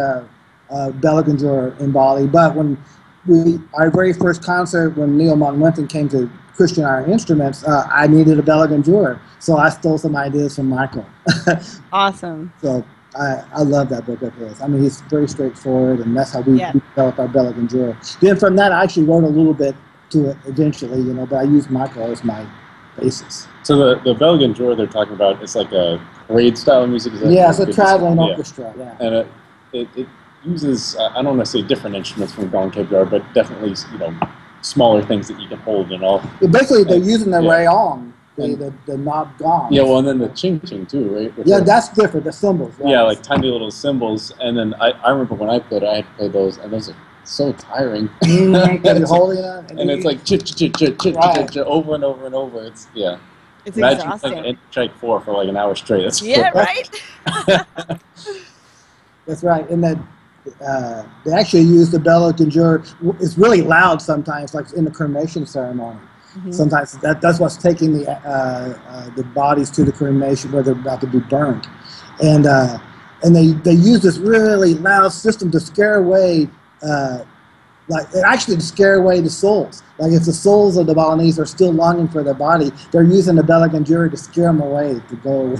Beleganjur in Bali, but when our very first concert, when Neil Monwinton came to Christian our instruments, I needed a Beleganjur, so I stole some ideas from Michael. Awesome. So I love that book of his. I mean, he's very straightforward, and that's how we developed our Beleganjur. Then from that, I actually wrote a little bit to it eventually, but I used Michael as my basis. So the Beleganjur they're talking about, it's like a parade style of music? It's a traveling orchestra, And it uses, I don't want to say different instruments from Gong Kebyar, but definitely, smaller things that you can hold and all. Basically, they're using the Wayang, the knob gong. Yeah, well, and then the ching ching too, right? That's different, the cymbals. Right? Yeah, like tiny little cymbals. And then I remember when I played, I had to play those, and those are so tiring. You're holding it. And it's like chit over and over and over. It's exhausting. Imagine playing Strike 4 for like an hour straight. That's right? That's right. And that they actually use the Beleganjur. It's really loud sometimes, like in the cremation ceremony. Sometimes that's what's taking the bodies to the cremation where they're about to be burned. And they use this really loud system to scare away, to scare away the souls. Like if the souls of the Balinese are still longing for their body, they're using the Beleganjur to scare them away, to go away.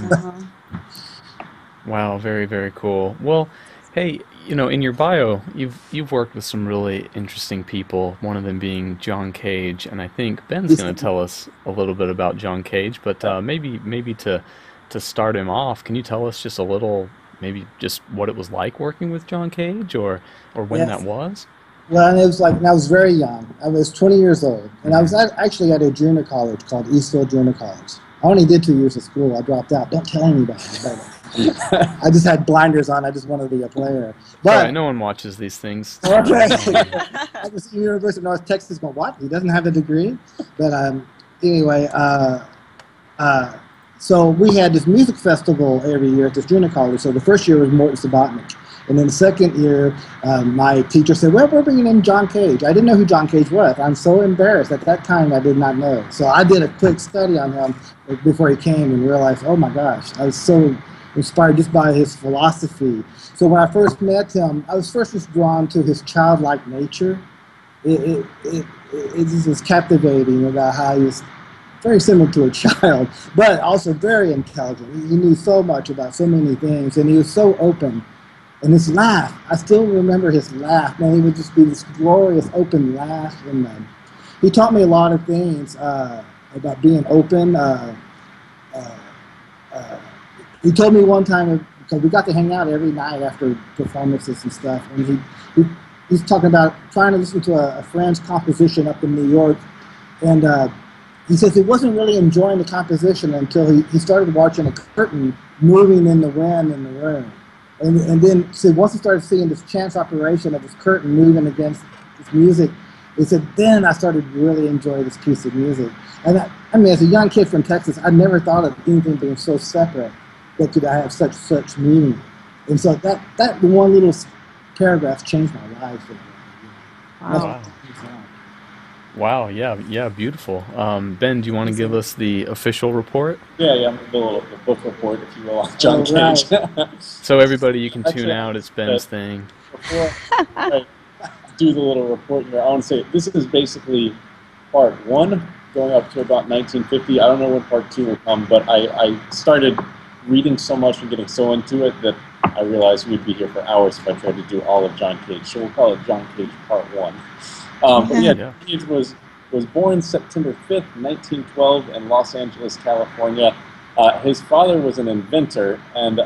Wow, very, very cool. Well, hey, in your bio, you've worked with some really interesting people, one of them being John Cage, and I think Ben's going to tell us a little bit about John Cage, but maybe to start him off, can you tell us just a little, maybe just what it was like working with John Cage, or when that was? Well, it was like when I was very young. I was 20 years old, and I was actually at a junior college called Eastfield Junior College. I only did 2 years of school. I dropped out. Don't tell anybody. I just had blinders on. I just wanted to be a player. But no one watches these things. I was at the University of North Texas going, what? He doesn't have a degree? But anyway, so we had this music festival every year at this junior college. So the first year was Morton Sabatnik. And then the second year, my teacher said, well, we're bringing in John Cage. I didn't know who John Cage was. I'm so embarrassed. At that time, I did not know. So I did a quick study on him before he came and realized, oh my gosh, I was so inspired just by his philosophy. So when I first met him, I was first just drawn to his childlike nature. It just was captivating about how he was very similar to a child, but also very intelligent. He knew so much about so many things, and he was so open. And his laugh, I still remember his laugh. Man, he would just be this glorious open laugh. And he taught me a lot of things about being open. He told me one time, because we got to hang out every night after performances and stuff, and he's talking about trying to listen to a friend's composition up in New York, and he says he wasn't really enjoying the composition until he started watching a curtain moving in the wind in the room. And then, so once he started seeing this chance operation of this curtain moving against this music, he said, then I started to really enjoy this piece of music. And I mean, as a young kid from Texas, I never thought of anything being so separate that could have such meaning. And so that one little paragraph changed my life. Wow. Wow, yeah, beautiful. Ben, do you want to give us the official report? Yeah, the book report, if you will, on John Cage. So everybody, you can tune out. It's Ben's thing. Before I do the little report here, I want to say this is basically part 1, going up to about 1950. I don't know when part 2 will come, but I started reading so much and getting so into it that I realized we'd be here for hours if I tried to do all of John Cage. So we'll call it John Cage Part 1. But yeah, Cage was born September 5th, 1912 in Los Angeles, California. His father was an inventor, and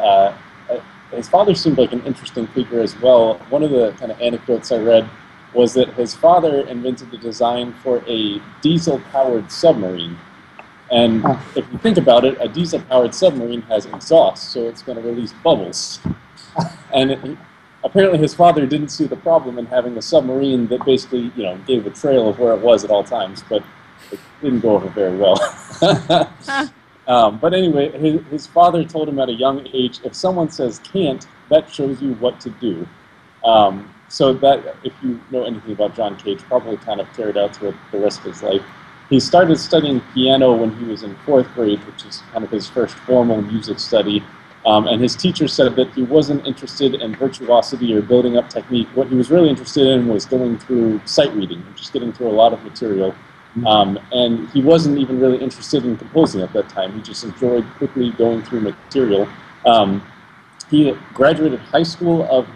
his father seemed like an interesting figure as well. One of the kind of anecdotes I read was that his father invented the design for a diesel-powered submarine. And if you think about it, a diesel-powered submarine has exhaust, so it's going to release bubbles. And apparently his father didn't see the problem in having a submarine that basically, gave a trail of where it was at all times, but it didn't go over very well. But anyway, his father told him at a young age, if someone says can't, that shows you what to do. So that, if you know anything about John Cage, probably kind of carried out throughout the rest of his life. He started studying piano when he was in 4th grade, which is kind of his first formal music study. And his teacher said that he wasn't interested in virtuosity or building up technique. What he was really interested in was going through sight reading, just getting through a lot of material. And he wasn't even really interested in composing at that time. He just enjoyed quickly going through material. He graduated high school of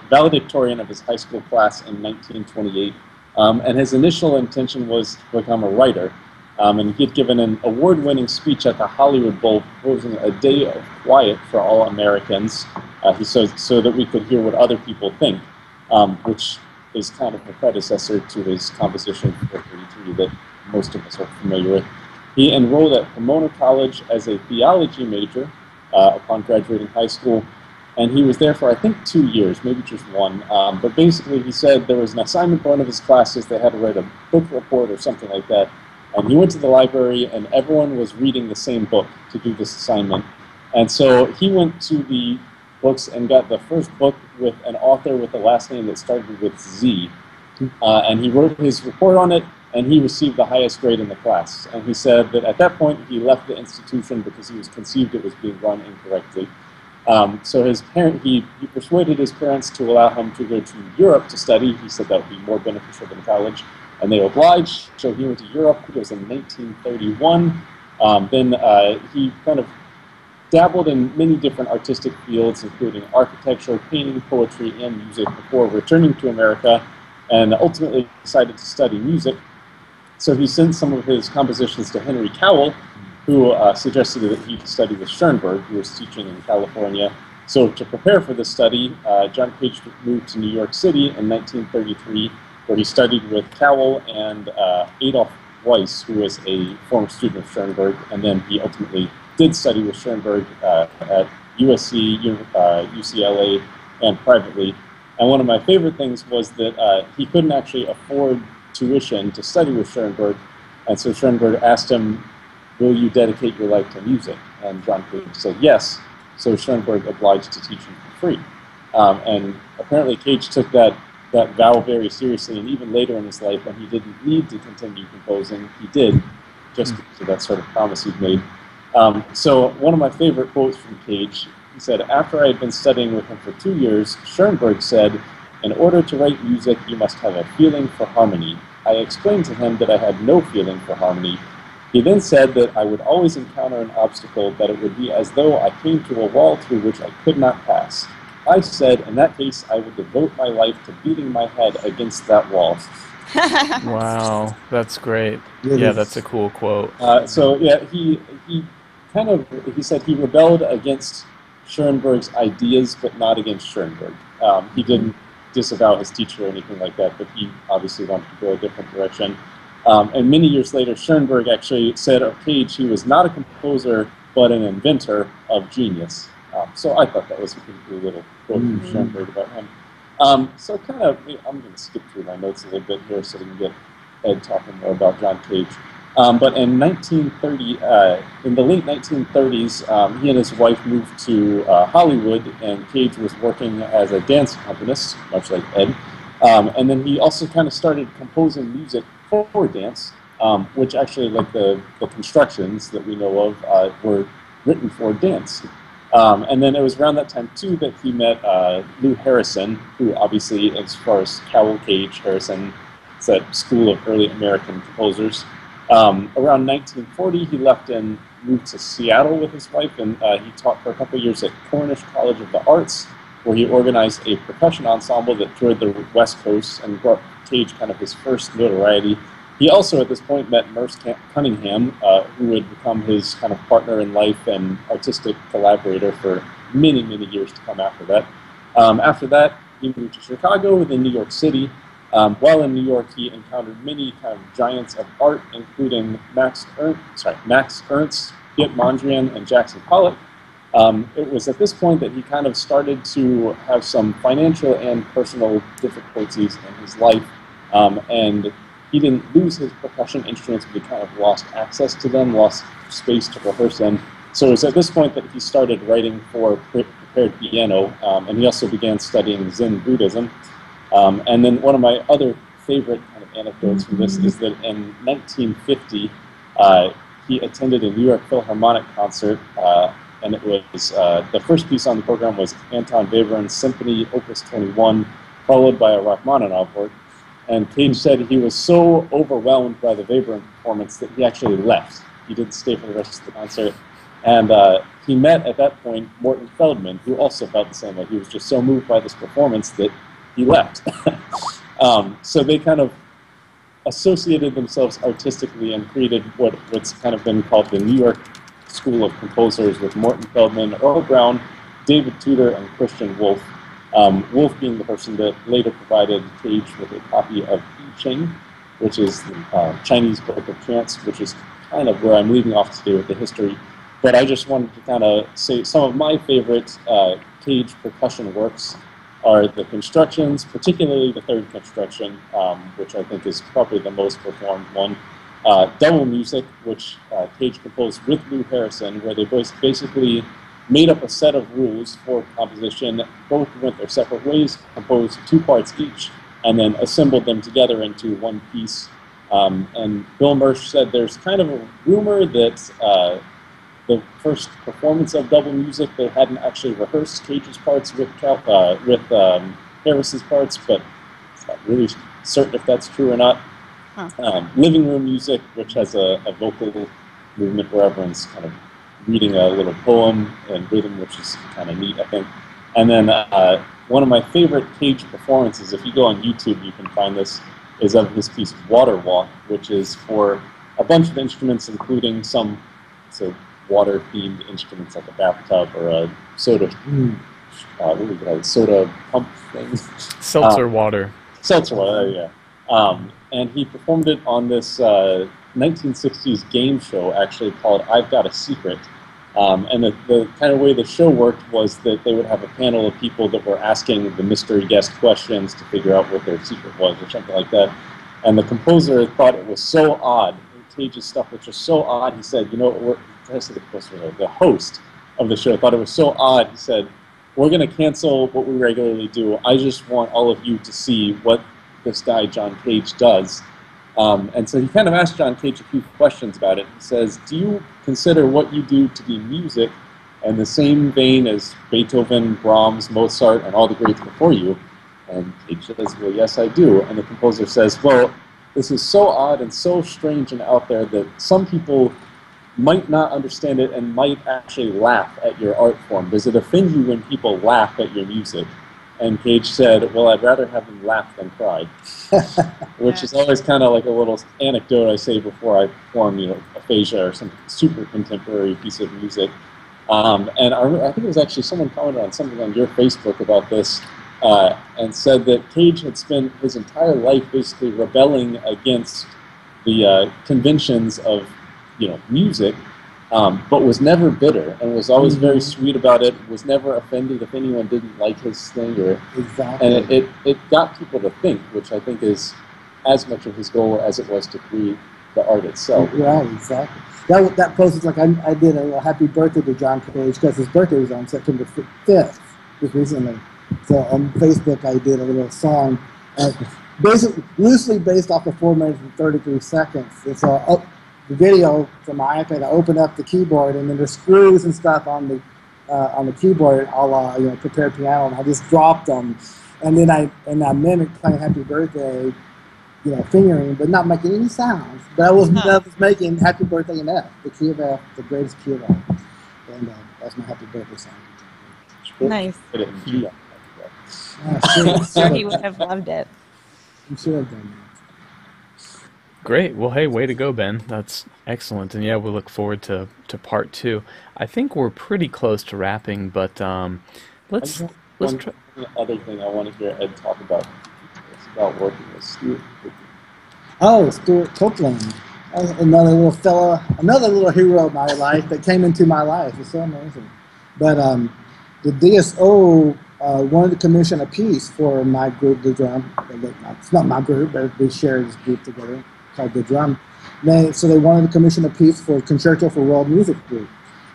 valedictorian of his high school class in 1928. And his initial intention was to become a writer. And he had given an award-winning speech at the Hollywood Bowl proposing a day of quiet for all Americans, he said, so that we could hear what other people think, which is kind of the predecessor to his composition for 33 that most of us are familiar with. He enrolled at Pomona College as a theology major upon graduating high school, and he was there for, I think, 2 years, maybe just 1. But basically, he said there was an assignment for one of his classes. They had to write a book report or something like that. And he went to the library, and everyone was reading the same book to do this assignment. And so he went to the books and got the first book with an author with a last name that started with Z. And he wrote his report on it, and he received the highest grade in the class. And he said that at that point, he left the institution because he was conceived it was being run incorrectly. So he persuaded his parents to allow him to go to Europe to study. He said that would be more beneficial than college. And they obliged, so he went to Europe. It was in 1931. Then he kind of dabbled in many different artistic fields, including architecture, painting, poetry, and music, before returning to America, and ultimately decided to study music. So he sent some of his compositions to Henry Cowell, who suggested that he study with Schoenberg, who was teaching in California. So to prepare for this study, John Cage moved to New York City in 1933, where he studied with Cowell and Adolf Weiss, who was a former student of Schoenberg, and then he ultimately did study with Schoenberg at USC, UCLA, and privately. And one of my favorite things was that he couldn't actually afford tuition to study with Schoenberg, and so Schoenberg asked him, will you dedicate your life to music? And John Cage said yes, so Schoenberg obliged to teach him for free. And apparently Cage took that vow very seriously, and even later in his life, when he didn't need to continue composing, he did, just because of that sort of promise he'd made. So one of my favorite quotes from Cage, he said, after I had been studying with him for 2 years, Schoenberg said, in order to write music, you must have a feeling for harmony. I explained to him that I had no feeling for harmony. He then said that I would always encounter an obstacle, that it would be as though I came to a wall through which I could not pass. I said, in that case, I would devote my life to beating my head against that wall. Wow, that's great. Yeah, that's a cool quote. So yeah, he said he rebelled against Schoenberg's ideas, but not against Schoenberg. He didn't disavow his teacher or anything like that, but he obviously wanted to go a different direction. And many years later, Schoenberg actually said of Cage he was not a composer, but an inventor of genius. So I thought that was a pretty cool little quote from Schoenberg about him. So kind of, I'm going to skip through my notes a little bit here so we can get Ed talking more about John Cage. But in 1930, in the late 1930s, he and his wife moved to Hollywood, and Cage was working as a dance accompanist, much like Ed. And then he also kind of started composing music for dance, which actually, like the constructions that we know of, were written for dance. And then it was around that time, too, that he met Lou Harrison, who obviously, as far as Cowell Cage, Harrison, it's that school of early American composers. Around 1940, he left and moved to Seattle with his wife, and he taught for a couple of years at Cornish College of the Arts, where he organized a percussion ensemble that toured the West Coast and brought Cage kind of his first notoriety. He also, at this point, met Merce Cunningham, who would become his kind of partner in life and artistic collaborator for many, many years to come after that. After that, he moved to Chicago, then New York City. While in New York, he encountered many kind of giants of art, including Max Ernst, Piet Mondrian, and Jackson Pollock. It was at this point that he kind of started to have some financial and personal difficulties in his life, and he didn't lose his percussion instruments, but he kind of lost access to them, lost space to rehearse in. So it was at this point that he started writing for prepared piano, and he also began studying Zen Buddhism. And then one of my other favorite kind of anecdotes from this is that in 1950, he attended a New York Philharmonic concert, and it was the first piece on the program was Anton Webern's Symphony Opus 21, followed by a Rachmaninoff work. And Cage said he was so overwhelmed by the Webern performance that he actually left. He didn't stay for the rest of the concert. And he met, at that point, Morton Feldman, who also felt the same way. He was just so moved by this performance that he left. So they kind of associated themselves artistically and created what's kind of been called the New York School of Composers, with Morton Feldman, Earl Brown, David Tudor, and Christian Wolff. Wolff being the person that later provided Cage with a copy of I Ching, which is the Chinese Book of Chants, which is kind of where I'm leaving off today with the history. But I just wanted to kind of say some of my favorite Cage percussion works are the constructions, particularly the third construction, which I think is probably the most performed one. Double Music, which Cage composed with Lou Harrison, where they both basically made up a set of rules for composition. Both went their separate ways, composed 2 parts each, and then assembled them together into one piece. And Bill Merce said there's kind of a rumor that the first performance of Double Music, they hadn't actually rehearsed Cage's parts with Harris's parts, but it's not really certain if that's true or not. Living Room Music, which has a vocal movement where everyone's kind of reading a little poem and rhythm, which is kind of neat, I think. And then one of my favorite Cage performances, if you go on YouTube, you can find this, is of his piece Water Walk, which is for a bunch of instruments, including some water-themed instruments like a bathtub or a soda, soda pump thing. Seltzer water. Seltzer water, yeah. And he performed it on this 1960s game show, actually, called I've Got a Secret. And the kind of way the show worked was that they would have a panel of people that were asking the mystery guest questions to figure out what their secret was or something like that. And the composer thought it was so odd. Cage's stuff was just so odd. He said, the host of the show thought it was so odd. He said, we're going to cancel what we regularly do. I just want all of you to see what this guy, John Cage, does. And so he kind of asked John Cage a few questions about it. He says, do you consider what you do to be music in the same vein as Beethoven, Brahms, Mozart, and all the greats before you? And Cage says, well, yes, I do. And the composer says, well, this is so odd and so strange and out there that some people might not understand it and might actually laugh at your art form. Does it offend you when people laugh at your music? And Cage said, well, I'd rather have them laugh than cry. Which is always kind of like a little anecdote I say before I perform, aphasia or some super contemporary piece of music. And I think it was actually someone commented on something on your Facebook about this, and said that Cage had spent his entire life basically rebelling against the conventions of music, but was never bitter and was always very sweet about it, was never offended if anyone didn't like his thing. Exactly. And it got people to think, which I think is as much of his goal as it was to create the art itself. Right, exactly. That post is like I did a little happy birthday to John Cage because his birthday was on September 5th, just recently. So on Facebook I did a little song, basically loosely based off of 4 minutes and 33 seconds. It's the video from my iPad. I opened up the keyboard and then there's screws and stuff on the keyboard, a la prepared piano, and I just dropped them, and then I mimicked playing Happy Birthday, fingering, but not making any sounds. But I was making Happy Birthday in F, the key of F, the greatest key of F, and that's my Happy Birthday song. Nice. Yeah, I'm sure he would have loved it. I'm sure I've done that. Great. Well, hey, way to go, Ben. That's excellent. And yeah, we look forward to part 2. I think we're pretty close to wrapping, but let's try. One other thing I want to hear Ed talk about. It's about working with Stuart. Oh, Stuart Copland. Another little fella, another little hero of my life that came into my life. It's so amazing. But the DSO wanted to commission a piece for my group, the drum. It's not my group, but we share this group together called the drum. So they wanted to commission a piece for Concerto for World Music Group.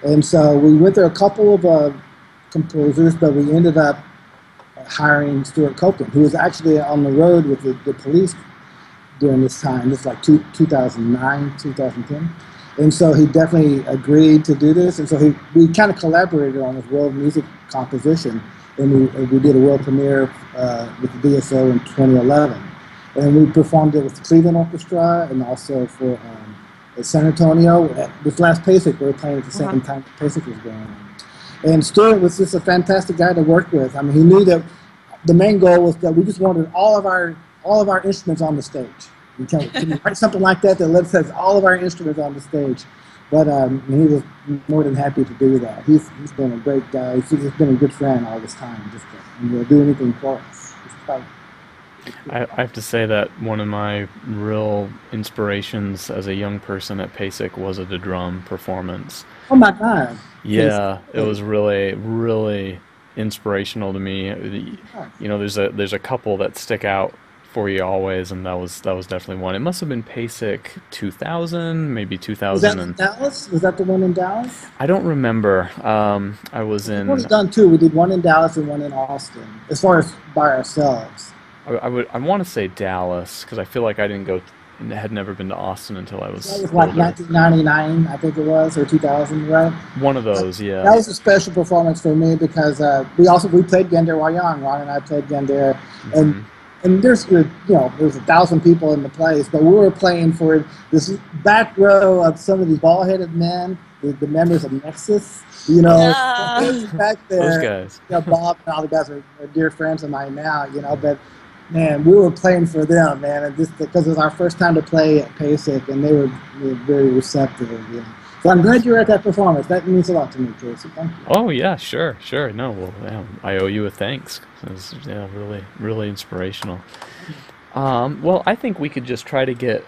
And so we went through a couple of composers, but we ended up hiring Stuart Copland, who was actually on the road with the police during this time. This is like 2009, 2010. And so he definitely agreed to do this. And so we kind of collaborated on this world music composition. And we did a world premiere with the DSO in 2011. And we performed it with the Cleveland Orchestra and also for at San Antonio. This last PASIC, we were playing at the same time PASIC was going on. And Stuart was just a fantastic guy to work with. I mean, he knew that the main goal was that we just wanted all of our instruments on the stage. Can you write something like that lets us have all of our instruments on the stage? But he was more than happy to do that. He's been a great guy. He's just been a good friend all this time. And he'll do anything for us. I have to say that one of my real inspirations as a young person at PASIC was the drum performance. Oh my God. Yeah, it was really, really inspirational to me. There's a couple that stick out for you always, and that was definitely one. It must have been PASIC 2000, maybe 2000. Was that in Dallas? Was that the one in Dallas? I don't remember. I was in. We've done two. We did one in Dallas and one in Austin. As far as by ourselves. I want to say Dallas because I feel like I had never been to Austin until I was. That was like 1999, I think it was, or 2000, right? One of those, yeah. That was a special performance for me because we played Gander Wayang. Ron and I played Gander, and there's 1,000 people in the place, but we were playing for this back row of some of these bald-headed men, the members of Nexus. Back there. Those guys. Bob and all the guys are dear friends of mine now. But. Man, we were playing for them, man, and just because it was our first time to play at PASIC, and they were very receptive. So I'm glad you were at that performance. That means a lot to me, Casey. Thank you. Oh yeah, sure. No, well, yeah, I owe you a thanks. It was really, really inspirational. Well, I think we could just try to get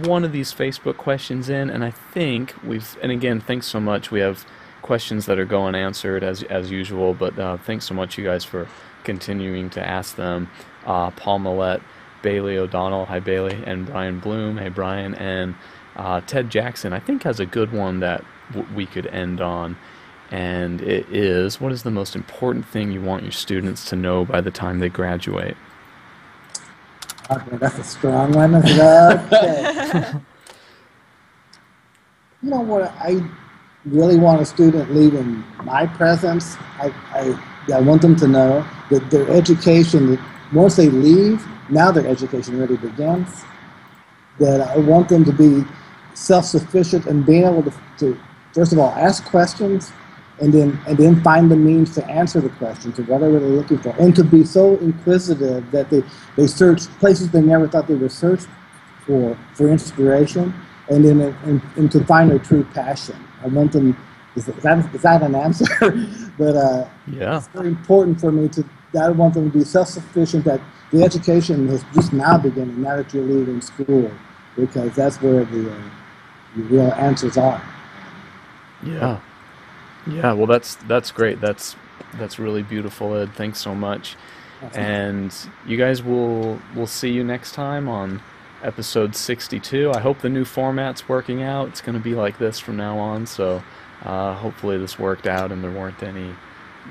one of these Facebook questions in, and I think and again, thanks so much. We have questions that are going unanswered as usual, but thanks so much, you guys, for continuing to ask them. Paul Millett, Bailey O'Donnell, hi Bailey, and Brian Bloom, hey Brian, and Ted Jackson, I think has a good one that we could end on, and it is, what is the most important thing you want your students to know by the time they graduate? Okay, that's a strong one. Okay. You know what, I really want a student leaving my presence. I want them to know that their education, once they leave, now their education really begins. That I want them to be self-sufficient and being able to first of all, ask questions and then find the means to answer the questions of whatever they're looking for. And to be so inquisitive that they search places they never thought they would search for inspiration, and then and to find their true passion. I want them, is that an answer? But yeah, it's very important for me I want them to be self-sufficient, that the education is just now beginning, now that you're leaving school, because that's where the real answers are. Yeah. Yeah, well, that's great. That's really beautiful, Ed. Thanks so much. And you guys will see you next time on episode 62. I hope the new format's working out. It's going to be like this from now on, so hopefully this worked out and there weren't any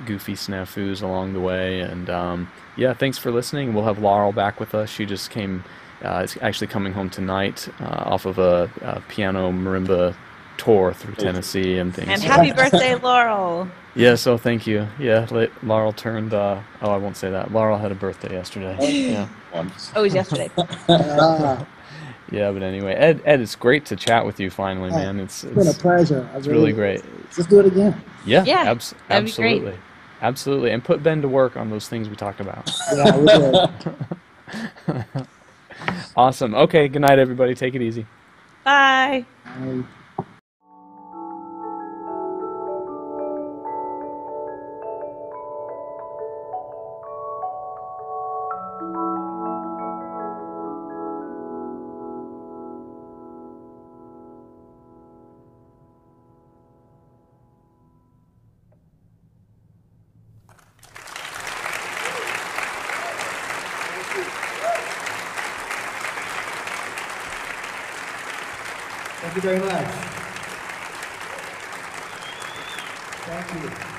goofy snafus along the way. And yeah, thanks for listening. We'll have Laurel back with us. She just came, is actually coming home tonight off of a piano marimba tour through Tennessee and things. And happy birthday, Laurel. Yeah, so thank you. Yeah, Laurel turned, I won't say that. Laurel had a birthday yesterday. Yeah. Oh, it was yesterday. Yeah, but anyway, Ed, it's great to chat with you finally, man. It's been a pleasure. It's really great. Let's do it again. Yeah, Yeah, absolutely. great. Absolutely. And put Ben to work on those things we talked about. Yeah, we did. Awesome. Okay, good night, everybody. Take it easy. Bye. Bye. Thank you very much. Thank you.